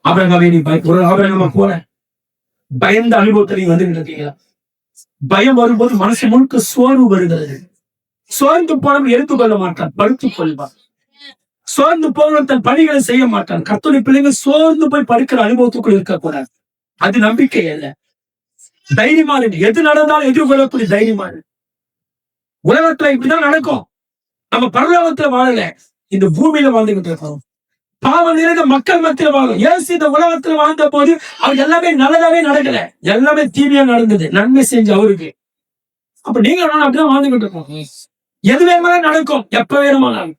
ஆபிரகாமே, நீ ஒரு ஆபிரகாமா போன பயந்த அனுபவத்தை நீங்க வந்துகிட்டு இருக்கீங்களா? பயம் வரும்போது மனசு முழுக்க சோர்வு வருகிறது. சோர்ந்து போனவன் எடுத்துக்கொள்ள மாட்டான், படுத்துக் கொள்வான். சோர்ந்து போனவன் தன் பணிகளை செய்ய மாட்டான். கர்த்தருடைய பிள்ளைங்க சோர்ந்து போய் படுக்கிற அனுபவத்துக்குள் இருக்கக்கூடாது. அது நம்பிக்கை அல்ல. தைரியமா இருக்கு. எது நடந்தாலும் எதிர்கொள்ளக்கூடிய தைரியமா இருக்கு. உலகத்துல இப்படிதான் நடக்கும். நம்ம பரலோகத்துல வாழல, இந்த பூமியில வாழ்ந்துகிட்டு இருக்கோம். பாவம் நிறைந்த மக்கள் மத்தியில வாழும். ஏசு இந்த உலகத்துல வாழ்ந்த போது அவருக்கு எல்லாமே நல்லதாவே நடக்கல, எல்லாமே தீமையா நடந்தது. நன்மை செஞ்ச அவருக்கு. அப்ப நீங்க அப்படிதான் வாழ்ந்துகிட்டு இருக்கோம். எது வேணுமாலும் நடக்கும், எப்ப வேணுமானாலும்.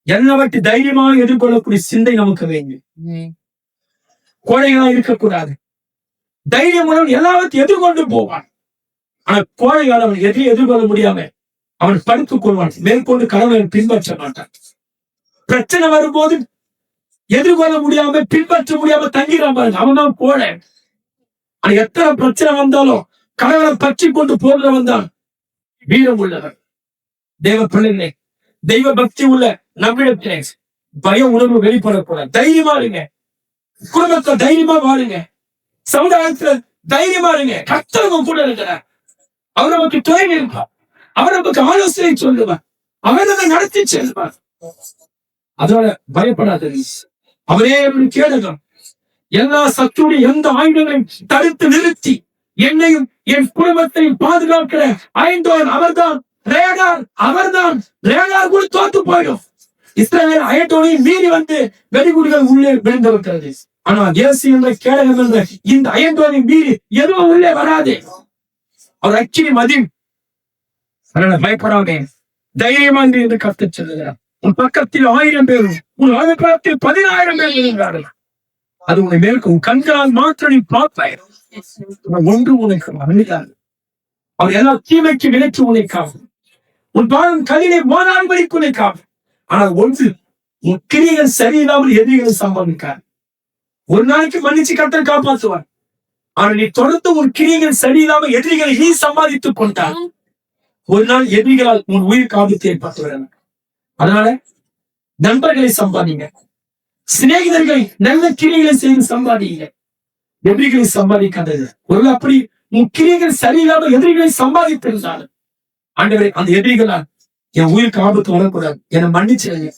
எல்லாவற்றை தைரியமாக எதிர்கொள்ளக்கூடிய சிந்தை நமக்கு வேண்டும். கோழைகளா இருக்கக்கூடாது. தைரியம் எல்லாவற்றையும் எதிர்கொண்டு போவான். ஆனா கோழைகள் அவன் எதையும் எதிர்கொள்ள முடியாம அவன் படுத்துக் கொள்வான். மேற்கொண்டு கடவுளை பின்பற்ற மாட்டான். பிரச்சனை வரும்போது எதிர்கொள்ள முடியாம பின்பற்ற முடியாம தங்கிறான் பாருங்க, அவன் தான் கோழை. ஆனா எத்தனை பிரச்சனை வந்தாலும் கடவுளை பற்றி கொண்டு போகிறவன் தான் வீரம் உள்ளவன். தெய்வ பிள்ளைங்களே, தெய்வ பக்தி உள்ள நம்மிடத்திலே பய உணர்வு வெளிப்படக்கூடாது. தைரியமா இருங்க. குடும்பத்தை தைரியமா வாழுங்க. சமுதாயத்துல தைரியமா இருங்க. கர்த்தர் கூட இருக்கிறார். அவர் நமக்கு துணை இருப்பார். அவர் நமக்கு ஆலோசனை சொல்லுவார். அவர் அதை நடத்தி செல்வார். அதோட பயப்படாத. அவரே கேடகம். எல்லா சத்துடைய எந்த ஆயுதங்களையும் தடுத்து நிறுத்தி என்னையும் என் குடும்பத்தையும் பாதுகாக்கிற ஐந்தோன் அவர்தான். ரேடார் அவர்தான். ரேடார் கூட தோத்து போயிடும். இஸ்ரவேல் அயட்டோனையும் மீறி வந்து வெடிகுடிகள் உள்ளே விழுந்திருக்கிறது. ஆனா இயேசு என்ற கேடகம் என்ற இந்த அயட்டோனை மீறி எதுவும் உள்ளே வராது. அவர் அக்கினி மதியம். அதனால பயப்படாதே, தைரியமா என்று கத்து சொல்லுகிறார். உன் பக்கத்தில் 1000 பேரும் உன் பக்கத்தில் 10,000 பேர் இருந்தார்கள். அது உன்னை மேற்கு உன் கண்களால் மாத்திரம் நீ பார்ப்பாய். ஒன்று உனக்கு அழுகிறார். அவர் எல்லா தீமைக்கு விலக்கி உனைக்காகும். உன் பாதம் கல்லிலே மோதாதபடிக்கு உனைக்காகும். ஆனால் ஒன்று, உன் கிரியைகள் சரியில்லாமல் எதிரிகளை சம்பவிக்கார். ஒரு நாளைக்கு மன்னிச்சு கர்த்தர் காப்பாற்றுவார். ஆனா நீ தொடர்ந்து உன் கிரியைகள் சரியில்லாம எதிரிகளை நீ சம்பாதித்துக் கொண்டால் ஒரு நாள் எதிரிகளால் உன் உயிருக்கு ஆபத்து ஏற்பட்டு வரணும். அதனால நண்பர்களை சம்பாதிங்க, சிநேகிதர்களை நல்ல கிரியைகளை செய்து சம்பாதிங்க, எதிரிகளை சம்பாதிக்காதது. ஒரு அப்படி உன் கிரியைகள் சரியில்லாம எதிரிகளை சம்பாதித்திருந்தாலும் ஆண்டவரே அந்த எதிரிகளா என் உயிருக்கு ஆபத்து வரக்கூடாது, என்னை மன்னிச்சிருங்க,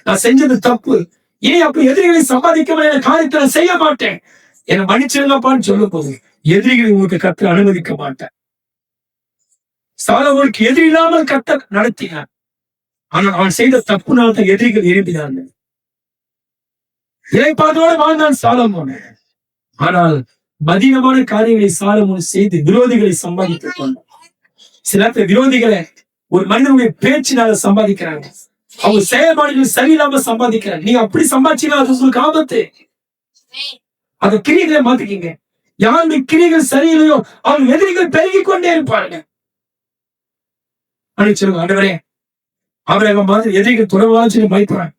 நான் செஞ்சது தப்பு, இனி அப்படி எதிரிகளை சம்பாதிக்க காரியத்தை நான் செய்ய மாட்டேன், என்னை மன்னிச்சிருங்கப்பான்னு சொல்ல போது எதிரிகளை உங்களுக்கு கர்த்தர் அனுமதிக்க மாட்டேன். சாலமோனுக்கு எதிரி இல்லாமல் கர்த்தர் நடத்தினார். ஆனால் அவன் செய்த தப்புனால தான் எதிரிகள் எழுப்பினாங்க. இறைப்பாதோட வாழ்ந்தான் சாலமோன். ஆனால் மதினமான காரியங்களை சாலமோன் செய்து விரோதிகளை சம்பாதித்துக் கொண்டான். சில விரோதிகளை ஒரு மனிதனுடைய பேச்சினால சம்பாதிக்கிறாங்க, அவங்க செயல்பாடுகள் சரியில்லாம சம்பாதிக்கிறாங்க. நீங்க அப்படி சம்பாதிச்சீங்கன்னா அது உங்களுக்கு ஆபத்து. அந்த கிரியைகளை மாத்திக்கிங்க. யாருடைய கிரியைகள் சரியில்லையோ அவங்க எதிரிகள் பெருகி கொண்டே இருப்பாருங்க. சொல்லுங்க, ஆண்டவரே ஆபிரகாம் மாதிரி எதிரிகள் தொடர்பாக பயப்படுறாங்க.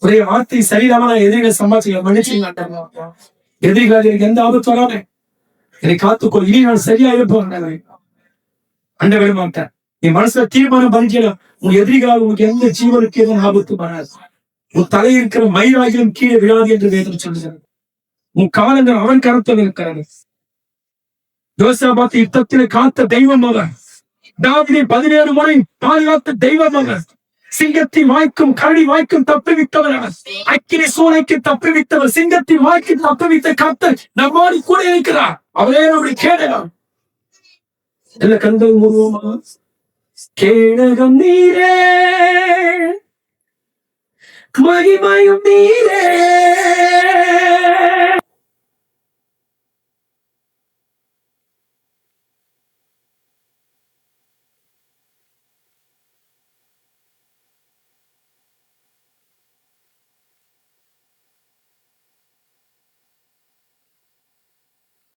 ஒரே வார்த்தை சரியில்லாம நான் எதிரிகளை சம்பாதிச்சு மன்னிச்சுங்க, எதிரிகள் எனக்கு எந்த ஆபத்து வராம என்னை காத்துக்கொள், இனி நான் சரியா இருப்பேன் அண்டவரே மாட்டேன். நீ மனசுல தீர்மானம் பண்ணிக்கலாம், உன் எதிரிகளால் உங்களுக்கு எந்த ஜீவனுக்கு எதுவும் ஆபத்து வராது. உன் தலை இருக்கிற மயிராகிலும் கீழே விழாது என்று வேதம் சொல்லுகிறது. உன் காலங்கள் அவன் கருத்தில் இருக்கிறது. யோசபாத் யுத்தத்திலே காத்த தெய்வம் அவர். தாவீதை 17 முறை பாதுகாத்த தெய்வம் அவர். சிங்கத்தின் வாய்க்கும் கரடி வாய்க்கும் தப்புவித்தவர் அவர். அக்கினி சூளைக்கு தப்புவித்தவர். சிங்கத்தின் வாய்க்கு தப்புவித்த கர்த்தர் நம்மோடு கூட இருக்கிறார். அவரே நம்முடைய கேடகம். எல்லா கண்களும் உருவமா கேடகம் நீரே, மகிமையும் நீரே,